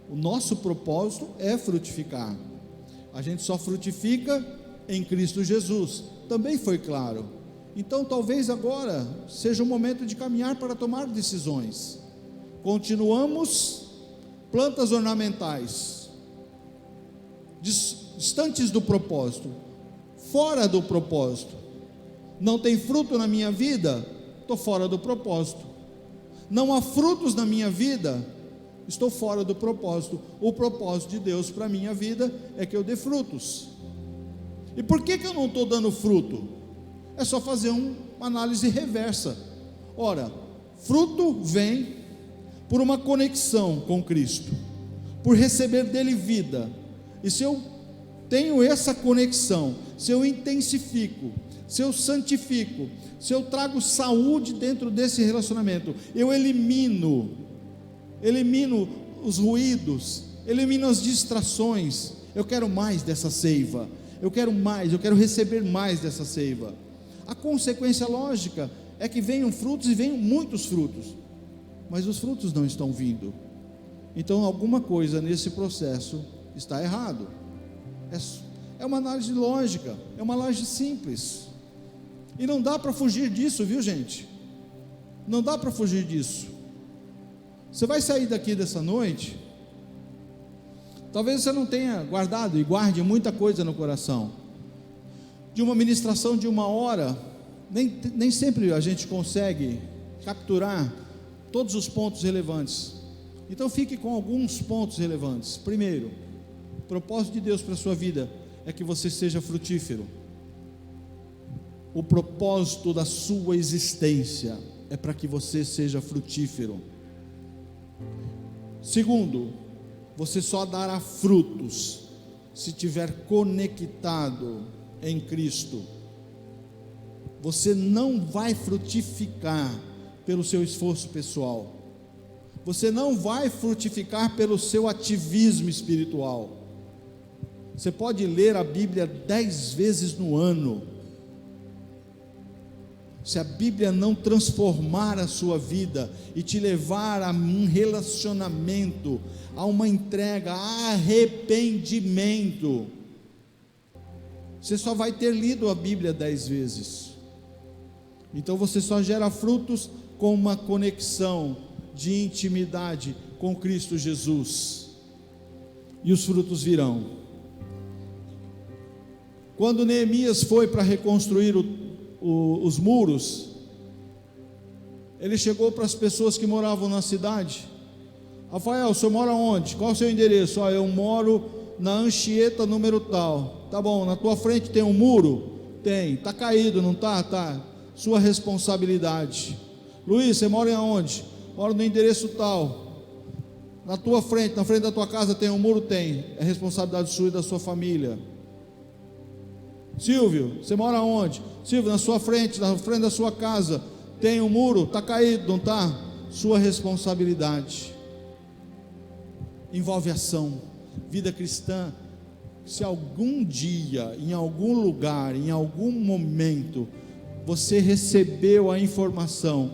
o nosso propósito é frutificar, a gente só frutifica em Cristo Jesus, também foi claro. Então talvez agora seja o momento de caminhar para tomar decisões. Continuamos plantas ornamentais, distantes do propósito, fora do propósito. Não tem fruto na minha vida, estou fora do propósito. Não há frutos na minha vida, estou fora do propósito. O propósito de Deus para a minha vida é que eu dê frutos. E por que eu não estou dando fruto? É só fazer uma análise reversa. Ora, fruto vem por uma conexão com Cristo, por receber dele vida. E se eu tenho essa conexão, se eu intensifico, se eu santifico, se eu trago saúde dentro desse relacionamento, eu elimino os ruídos, elimino as distrações. Eu quero mais dessa seiva, eu quero receber mais dessa seiva. A consequência lógica é que venham frutos, e venham muitos frutos, mas os frutos não estão vindo. Então alguma coisa nesse processo está errado. É uma análise lógica, é uma análise simples, e não dá para fugir disso, viu gente? Não dá para fugir disso. Você vai sair daqui dessa noite, talvez você não tenha guardado e guarde muita coisa no coração. De uma ministração de 1 hora, nem sempre a gente consegue capturar todos os pontos relevantes. Então fique com alguns pontos relevantes. Primeiro, o propósito de Deus para a sua vida é que você seja frutífero. O propósito da sua existência é para que você seja frutífero. Segundo, você só dará frutos se estiver conectado em Cristo. Você não vai frutificar pelo seu esforço pessoal, você não vai frutificar pelo seu ativismo espiritual. Você pode ler a Bíblia 10 vezes no ano, se a Bíblia não transformar a sua vida e te levar a um relacionamento, a uma entrega, a arrependimento, você só vai ter lido a Bíblia 10 vezes. Então você só gera frutos com uma conexão de intimidade com Cristo Jesus, e os frutos virão. Quando Neemias foi para reconstruir os muros, ele chegou para as pessoas que moravam na cidade: Rafael, o senhor mora onde? Qual é o seu endereço? Eu moro na Anchieta número tal. Tá bom, na tua frente tem um muro? Tem. Está caído, não está? Tá. Sua responsabilidade. Luiz, você mora em onde? Moro no endereço tal. Na tua frente, na frente da tua casa tem um muro? Tem. É responsabilidade sua e da sua família. Silvio, você mora onde? Silvio, na sua frente, na frente da sua casa tem um muro? Está caído, não está? Sua responsabilidade. Envolve ação. Vida cristã, se algum dia, em algum lugar, em algum momento, você recebeu a informação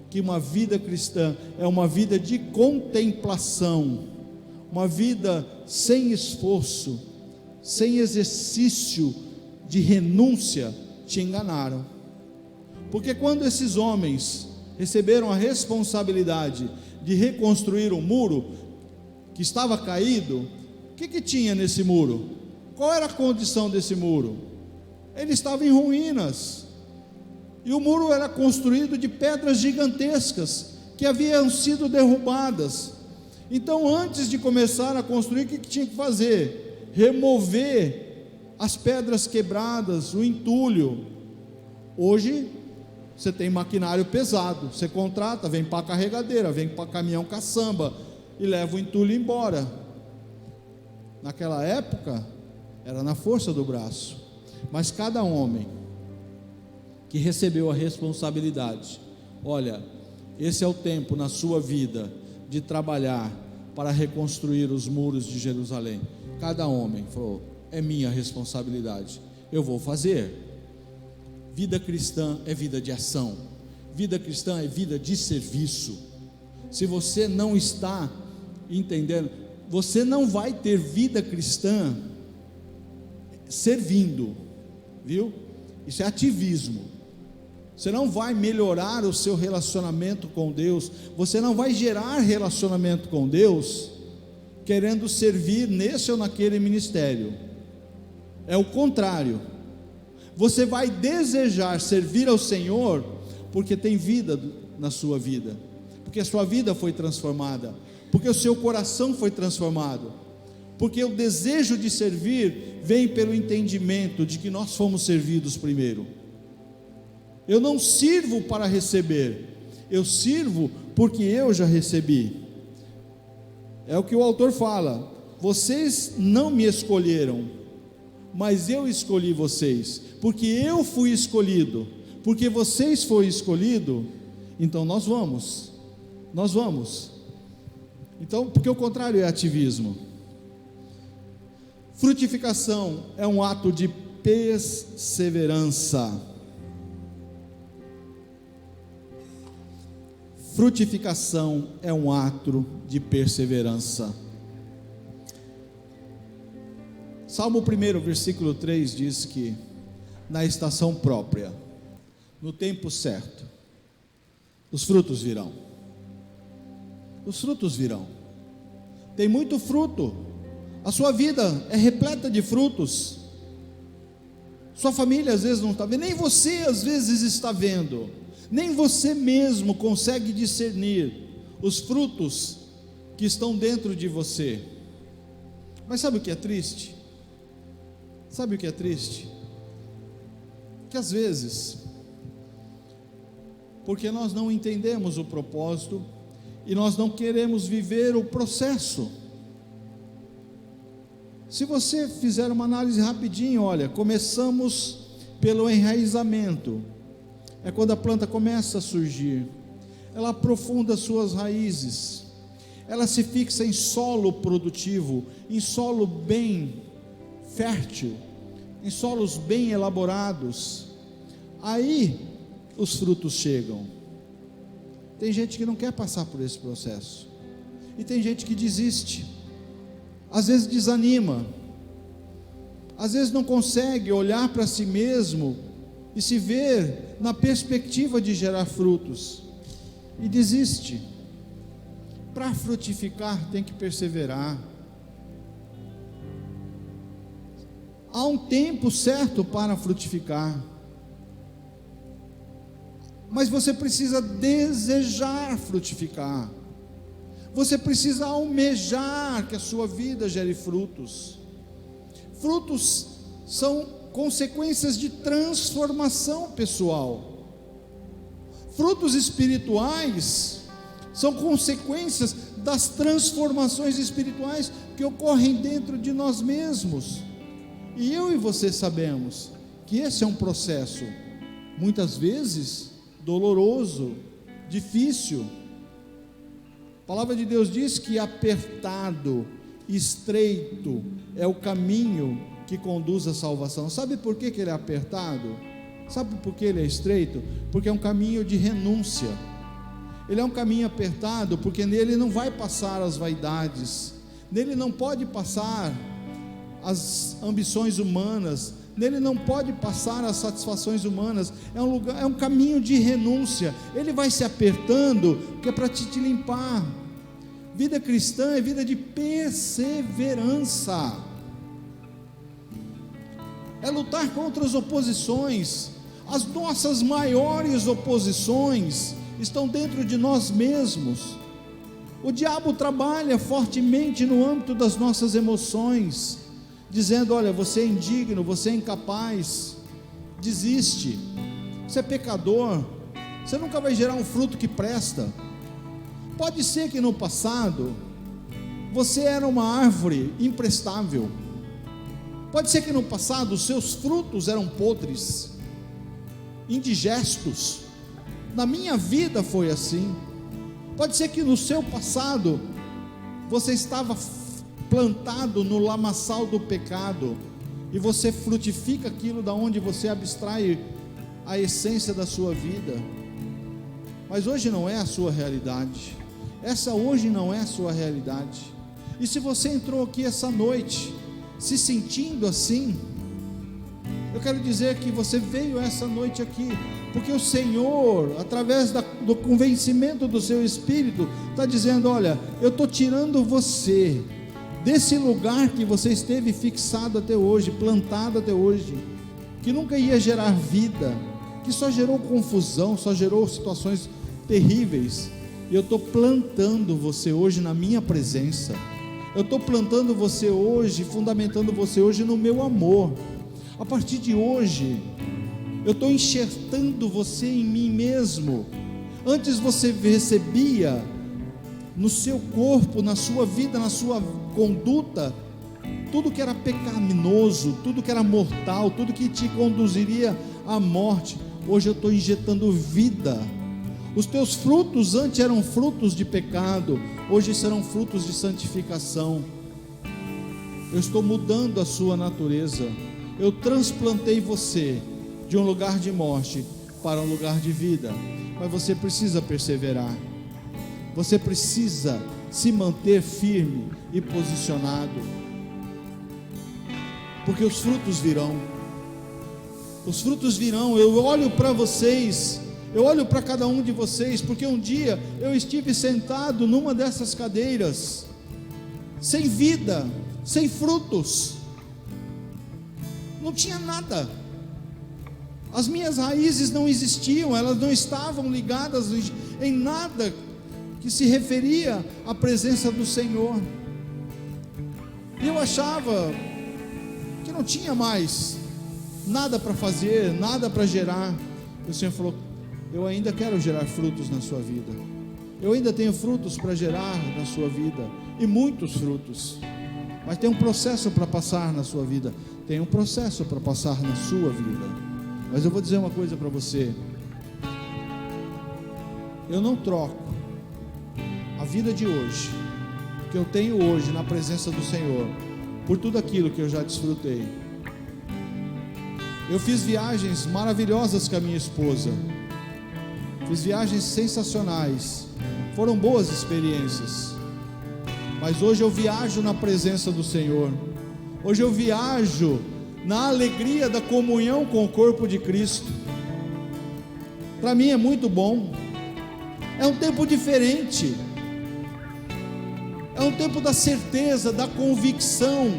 que uma vida cristã é uma vida de contemplação, uma vida sem esforço, sem exercício de renúncia, te enganaram. Porque quando esses homens receberam a responsabilidade de reconstruir o muro que estava caído, o que tinha nesse muro? Qual era a condição desse muro? Ele estava em ruínas, e o muro era construído de pedras gigantescas que haviam sido derrubadas. Então, antes de começar a construir, o que tinha que fazer? Remover as pedras quebradas, o entulho. Hoje você tem maquinário pesado, você contrata, vem para a carregadeira, vem para caminhão caçamba e leva o entulho embora. Naquela época era na força do braço. Mas cada homem que recebeu a responsabilidade, olha, esse é o tempo na sua vida de trabalhar para reconstruir os muros de Jerusalém. Cada homem falou: é minha responsabilidade, eu vou fazer. Vida cristã é vida de ação, vida cristã é vida de serviço. Se você não está entendendo, você não vai ter vida cristã servindo, viu? Isso é ativismo. Você não vai melhorar o seu relacionamento com Deus, você não vai gerar relacionamento com Deus querendo servir nesse ou naquele ministério. É o contrário. Você vai desejar servir ao Senhor porque tem vida na sua vida, porque a sua vida foi transformada, porque o seu coração foi transformado, porque o desejo de servir vem pelo entendimento de que nós fomos servidos primeiro. Eu não sirvo para receber, eu sirvo porque eu já recebi. É o que o autor fala: vocês não me escolheram, mas eu escolhi vocês, porque eu fui escolhido, porque vocês foram escolhidos, então nós vamos. Então, porque o contrário é ativismo. Frutificação é um ato de perseverança. Frutificação é um ato de perseverança. Salmo 1, versículo 3 diz que na estação própria, no tempo certo, os frutos virão. Os frutos virão. Tem muito fruto. A sua vida é repleta de frutos. Sua família às vezes não está vendo, nem você às vezes está vendo. Nem você mesmo consegue discernir os frutos que estão dentro de você. Mas sabe o que é triste? Sabe o que é triste? Que às vezes, porque nós não entendemos o propósito e nós não queremos viver o processo. Se você fizer uma análise rapidinho, olha, começamos pelo enraizamento. É quando a planta começa a surgir, ela aprofunda suas raízes, ela se fixa em solo produtivo, em solo bem fértil, em solos bem elaborados. Aí os frutos chegam. Tem gente que não quer passar por esse processo, e tem gente que desiste, às vezes desanima, às vezes não consegue olhar para si mesmo e se ver na perspectiva de gerar frutos, e desiste. Para frutificar tem que perseverar. Há um tempo certo para frutificar, mas você precisa desejar frutificar, você precisa almejar que a sua vida gere frutos. Frutos são consequências de transformação pessoal. Frutos espirituais são consequências das transformações espirituais que ocorrem dentro de nós mesmos. E eu e você sabemos que esse é um processo, muitas vezes, doloroso, difícil. A palavra de Deus diz que apertado, estreito é o caminho que conduz à salvação. Sabe por que ele é apertado? Sabe por que ele é estreito? Porque é um caminho de renúncia. Ele é um caminho apertado porque nele não vai passar as vaidades, nele não pode passar as ambições humanas, nele não pode passar as satisfações humanas. É um caminho de renúncia. Ele vai se apertando, que é para te limpar. Vida cristã é vida de perseverança, é lutar contra as oposições. As nossas maiores oposições estão dentro de nós mesmos. O diabo trabalha fortemente no âmbito das nossas emoções, dizendo: olha, você é indigno, você é incapaz, desiste, você é pecador, você nunca vai gerar um fruto que presta. Pode ser que no passado você era uma árvore imprestável, pode ser que no passado os seus frutos eram podres, indigestos. Na minha vida foi assim. Pode ser que no seu passado você estava plantado no lamaçal do pecado, e você frutifica aquilo da onde você abstrai a essência da sua vida. Mas hoje não é a sua realidade. Essa hoje não é a sua realidade. E se você entrou aqui essa noite se sentindo assim, Eu quero dizer que você veio essa noite aqui porque o Senhor, através do convencimento do seu Espírito, está dizendo: olha, eu estou tirando você desse lugar que você esteve fixado até hoje, plantado até hoje, que nunca ia gerar vida, que só gerou confusão, só gerou situações terríveis. E eu estou plantando você hoje na minha presença. Eu estou plantando você hoje, fundamentando você hoje no meu amor. A partir de hoje, eu estou enxertando você em mim mesmo. Antes você recebia no seu corpo, na sua vida, na sua conduta, tudo que era pecaminoso, tudo que era mortal, tudo que te conduziria à morte. Hoje eu estou injetando vida. Os teus frutos antes eram frutos de pecado, hoje serão frutos de santificação. Eu estou mudando a sua natureza. Eu transplantei você de um lugar de morte para um lugar de vida. Mas você precisa perseverar. Você precisa se manter firme e posicionado, porque os frutos virão. Os frutos virão. Eu olho para vocês, eu olho para cada um de vocês, porque um dia eu estive sentado numa dessas cadeiras, sem vida, sem frutos, não tinha nada. As minhas raízes não existiam, elas não estavam ligadas em nada que se referia à presença do Senhor. E eu achava que não tinha mais nada para fazer, nada para gerar. E o Senhor falou: eu ainda quero gerar frutos na sua vida. Eu ainda tenho frutos para gerar na sua vida, e muitos frutos. Mas tem um processo para passar na sua vida. Tem um processo para passar na sua vida. Mas eu vou dizer uma coisa para você: eu não troco a vida de hoje, que eu tenho hoje na presença do Senhor, por tudo aquilo que eu já desfrutei. Eu fiz viagens maravilhosas com a minha esposa, fiz viagens sensacionais, foram boas experiências, mas hoje eu viajo na presença do Senhor. Hoje eu viajo na alegria da comunhão com o corpo de Cristo. Para mim é muito bom. É um tempo diferente. É um tempo da certeza, da convicção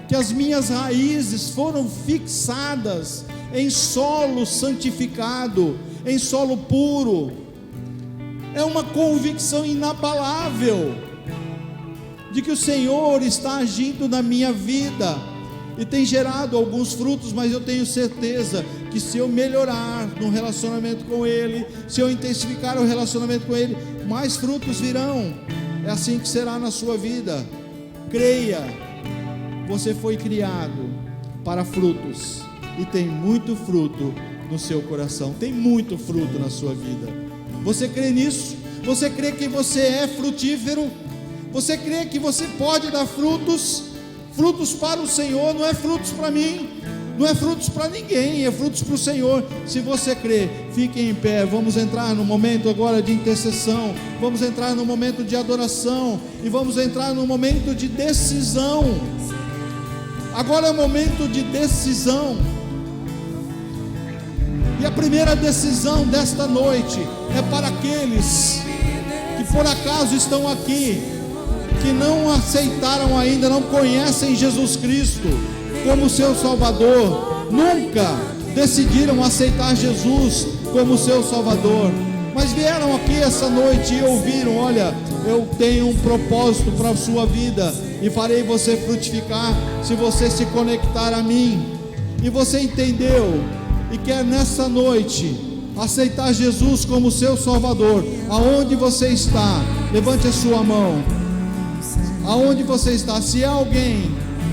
que as minhas raízes foram fixadas em solo santificado, em solo puro. É uma convicção inabalável de que o Senhor está agindo na minha vida e tem gerado alguns frutos, mas eu tenho certeza que se eu melhorar no relacionamento com Ele, se eu intensificar o relacionamento com Ele, mais frutos virão. É assim que será na sua vida. Creia, você foi criado para frutos, e tem muito fruto no seu coração, tem muito fruto na sua vida. Você crê nisso? Você crê que você é frutífero? Você crê que você pode dar frutos? Frutos para o Senhor, não é frutos para mim, não é frutos para ninguém, é frutos para o Senhor. Se você crê, fique em pé. Vamos entrar no momento agora de intercessão, vamos entrar no momento de adoração, e vamos entrar no momento de decisão. Agora é o momento de decisão, e a primeira decisão desta noite é para aqueles que por acaso estão aqui, que não aceitaram ainda, não conhecem Jesus Cristo como seu Salvador, nunca decidiram aceitar Jesus como seu Salvador, mas vieram aqui essa noite e ouviram: olha, eu tenho um propósito para a sua vida, e farei você frutificar se você se conectar a mim. E você entendeu e quer nessa noite aceitar Jesus como seu Salvador. Aonde você está, levante a sua mão. Aonde você está? Se há alguém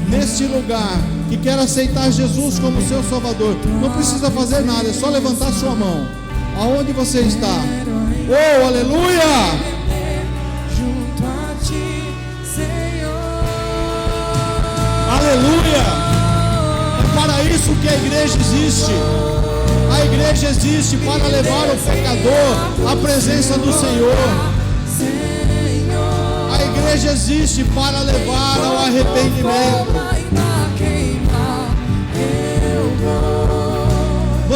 neste lugar que quer aceitar Jesus como seu Salvador, não precisa fazer nada, é só levantar sua mão. Aonde você está? Oh, aleluia! Aleluia! É para isso que a igreja existe. A igreja existe para levar o pecador à presença do Senhor. A igreja existe para levar ao arrependimento.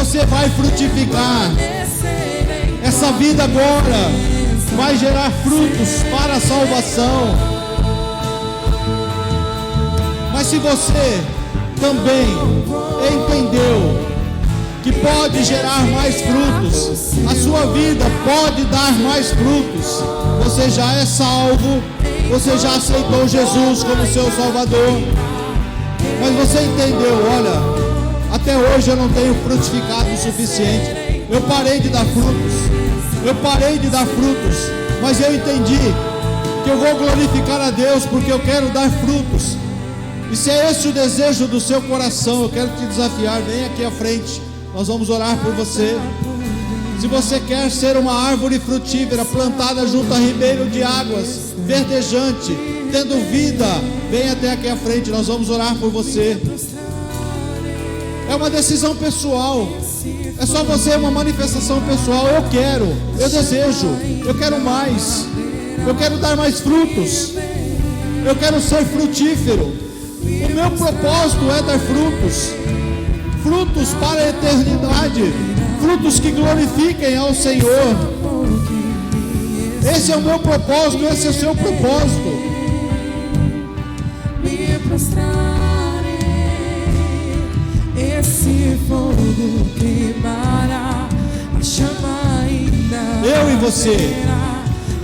você vai frutificar. Essa vida agora vai gerar frutos para a salvação. Mas se você também entendeu que pode gerar mais frutos, a sua vida pode dar mais frutos, você já é salvo, você já aceitou Jesus como seu Salvador, mas você entendeu, olha, até hoje eu não tenho frutificado o suficiente, eu parei de dar frutos, mas eu entendi que eu vou glorificar a Deus porque eu quero dar frutos. E se é esse o desejo do seu coração, eu quero te desafiar, vem aqui à frente, nós vamos orar por você. Se você quer ser uma árvore frutífera, plantada junto a ribeiro de águas, verdejante, tendo vida, vem até aqui à frente, nós vamos orar por você. É uma decisão pessoal, é só você, uma manifestação pessoal. Eu quero, eu desejo, eu quero mais, eu quero dar mais frutos, eu quero ser frutífero. O meu propósito é dar frutos, frutos para a eternidade, frutos que glorifiquem ao Senhor. Esse é o meu propósito, esse é o seu propósito. Me prostrarei, esse fogo queimará, a chama ainda. Eu e você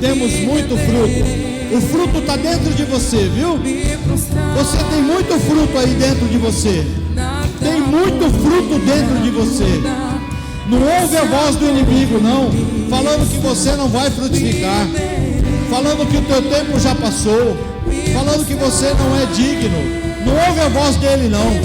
temos muito fruto. O fruto está dentro de você, viu? Você tem muito fruto aí dentro de você. Tem muito fruto dentro de você. Não ouve a voz do inimigo, não, falando que você não vai frutificar, falando que o teu tempo já passou, falando que você não é digno. Não ouve a voz dele, não.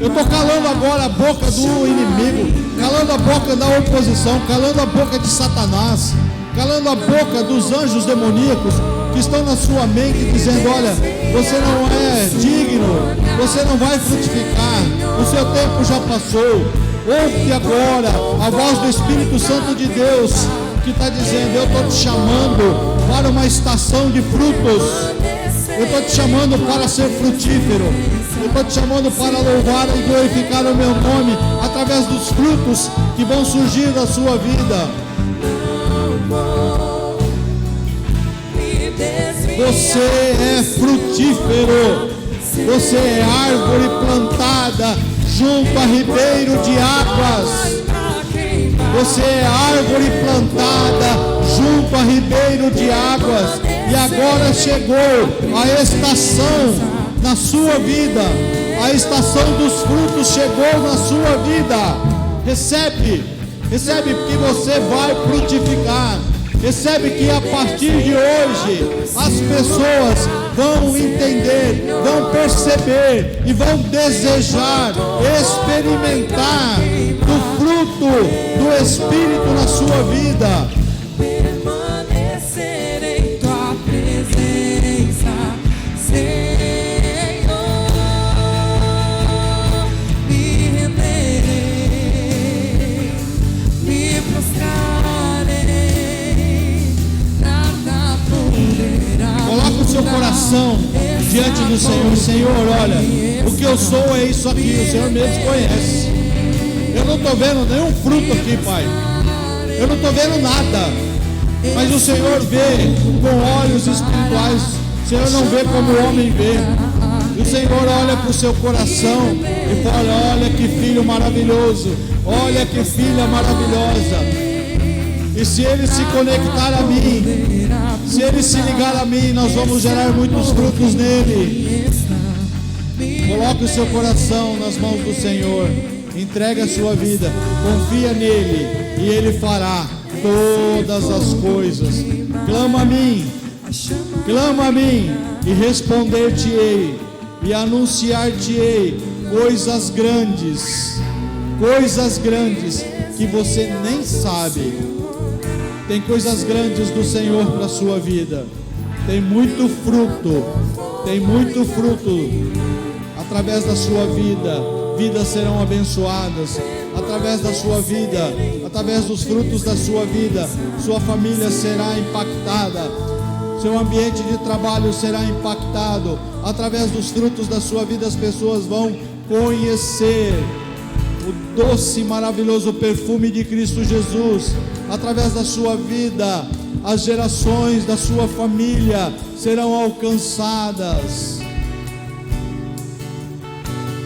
Eu estou calando agora a boca do inimigo, calando a boca da oposição, calando a boca de Satanás, calando a boca dos anjos demoníacos que estão na sua mente, dizendo: olha, você não é digno, você não vai frutificar, o seu tempo já passou. Ouve agora a voz do Espírito Santo de Deus, que está dizendo: eu estou te chamando para uma estação de frutos, eu estou te chamando para ser frutífero, eu estou te chamando para louvar e glorificar o meu nome, através dos frutos que vão surgir da sua vida. Você é frutífero, você é árvore plantada junto a ribeiro de águas. Você é árvore plantada junto a ribeiro de águas. E agora chegou a estação na sua vida. A estação dos frutos chegou na sua vida. Recebe, recebe, porque você vai frutificar. Recebe que a partir de hoje as pessoas vão entender, vão perceber e vão desejar experimentar do fruto do Espírito na sua vida. Permanecer em tua presença, Senhor, me renderei, me prostrarei, nada poderá. Coloca o seu coração diante do Senhor. Senhor, olha, o que eu sou é isso aqui, o Senhor mesmo conhece. Eu não estou vendo nenhum fruto aqui, Pai. Eu não estou vendo nada. Mas o Senhor vê com olhos espirituais. O Senhor não vê como o homem vê. E o Senhor olha para o seu coração e fala: olha que filho maravilhoso, olha que filha maravilhosa. E se ele se conectar a mim, se ele se ligar a mim, nós vamos gerar muitos frutos nele. Coloque o seu coração nas mãos do Senhor. Entrega a sua vida, confia nele e ele fará todas as coisas. Clama a mim e responder-te-ei e anunciar-te-ei coisas grandes que você nem sabe. Tem coisas grandes do Senhor para a sua vida. Tem muito fruto através da sua vida. Vidas serão abençoadas através da sua vida, através dos frutos da sua vida. Sua família será impactada, seu ambiente de trabalho será impactado. Através dos frutos da sua vida, as pessoas vão conhecer o doce e maravilhoso perfume de Cristo Jesus, através da sua vida, as gerações da sua família serão alcançadas.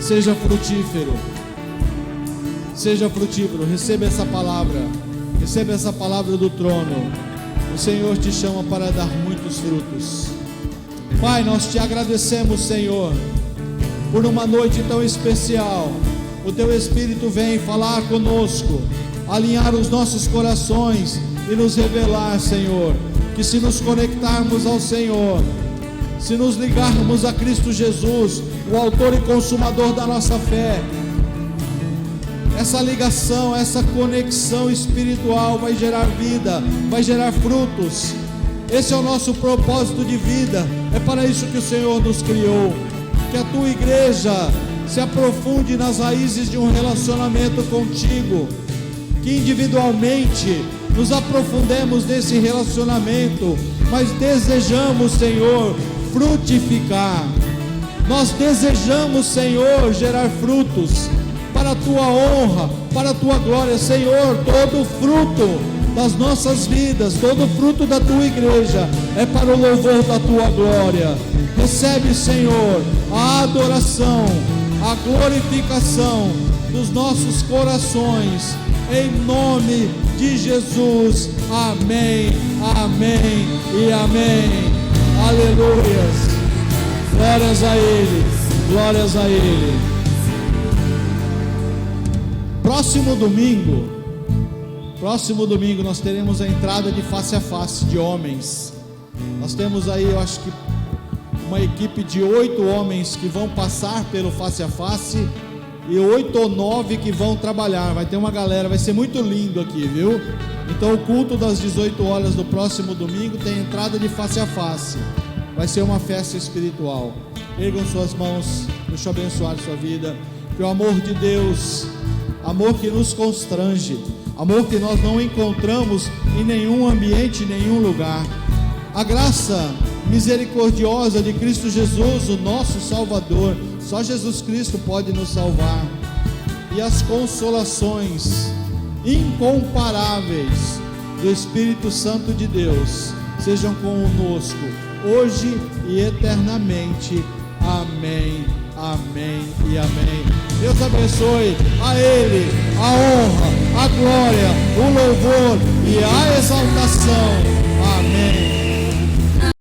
Seja frutífero, receba essa palavra do trono. O Senhor te chama para dar muitos frutos. Pai, nós te agradecemos, Senhor, por uma noite tão especial. O teu Espírito vem falar conosco, alinhar os nossos corações e nos revelar, Senhor, que se nos conectarmos ao Senhor, se nos ligarmos a Cristo Jesus, o autor e consumador da nossa fé, essa ligação, essa conexão espiritual vai gerar vida, vai gerar frutos. Esse é o nosso propósito de vida. É para isso que o Senhor nos criou. Que a tua igreja se aprofunde nas raízes de um relacionamento contigo. Que individualmente nos aprofundemos nesse relacionamento, mas desejamos, Senhor, frutificar. Nós desejamos, Senhor, gerar frutos para a tua honra, para a tua glória. Senhor, todo fruto das nossas vidas, todo fruto da tua igreja é para o louvor da tua glória. Recebe, Senhor, a adoração, a glorificação dos nossos corações, em nome de Jesus. Amém, amém e amém. Aleluias. Glórias a Ele, glórias a Ele. Próximo domingo nós teremos a entrada de face a face de homens. Nós temos aí, eu acho que uma equipe de 8 homens que vão passar pelo face a face e 8 ou 9 que vão trabalhar. Vai ter uma galera, vai ser muito lindo aqui, viu? Então o culto das 18 horas do próximo domingo tem entrada de face a face. Vai ser uma festa espiritual. Ergam suas mãos, deixa eu abençoar sua vida. Que o amor de Deus, amor que nos constrange, amor que nós não encontramos em nenhum ambiente, em nenhum lugar, a graça misericordiosa de Cristo Jesus, o nosso Salvador, só Jesus Cristo pode nos salvar, e as consolações incomparáveis do Espírito Santo de Deus sejam conosco hoje e eternamente. Amém, amém e amém. Deus abençoe. A Ele a honra, a glória, o louvor e a exaltação. Amém.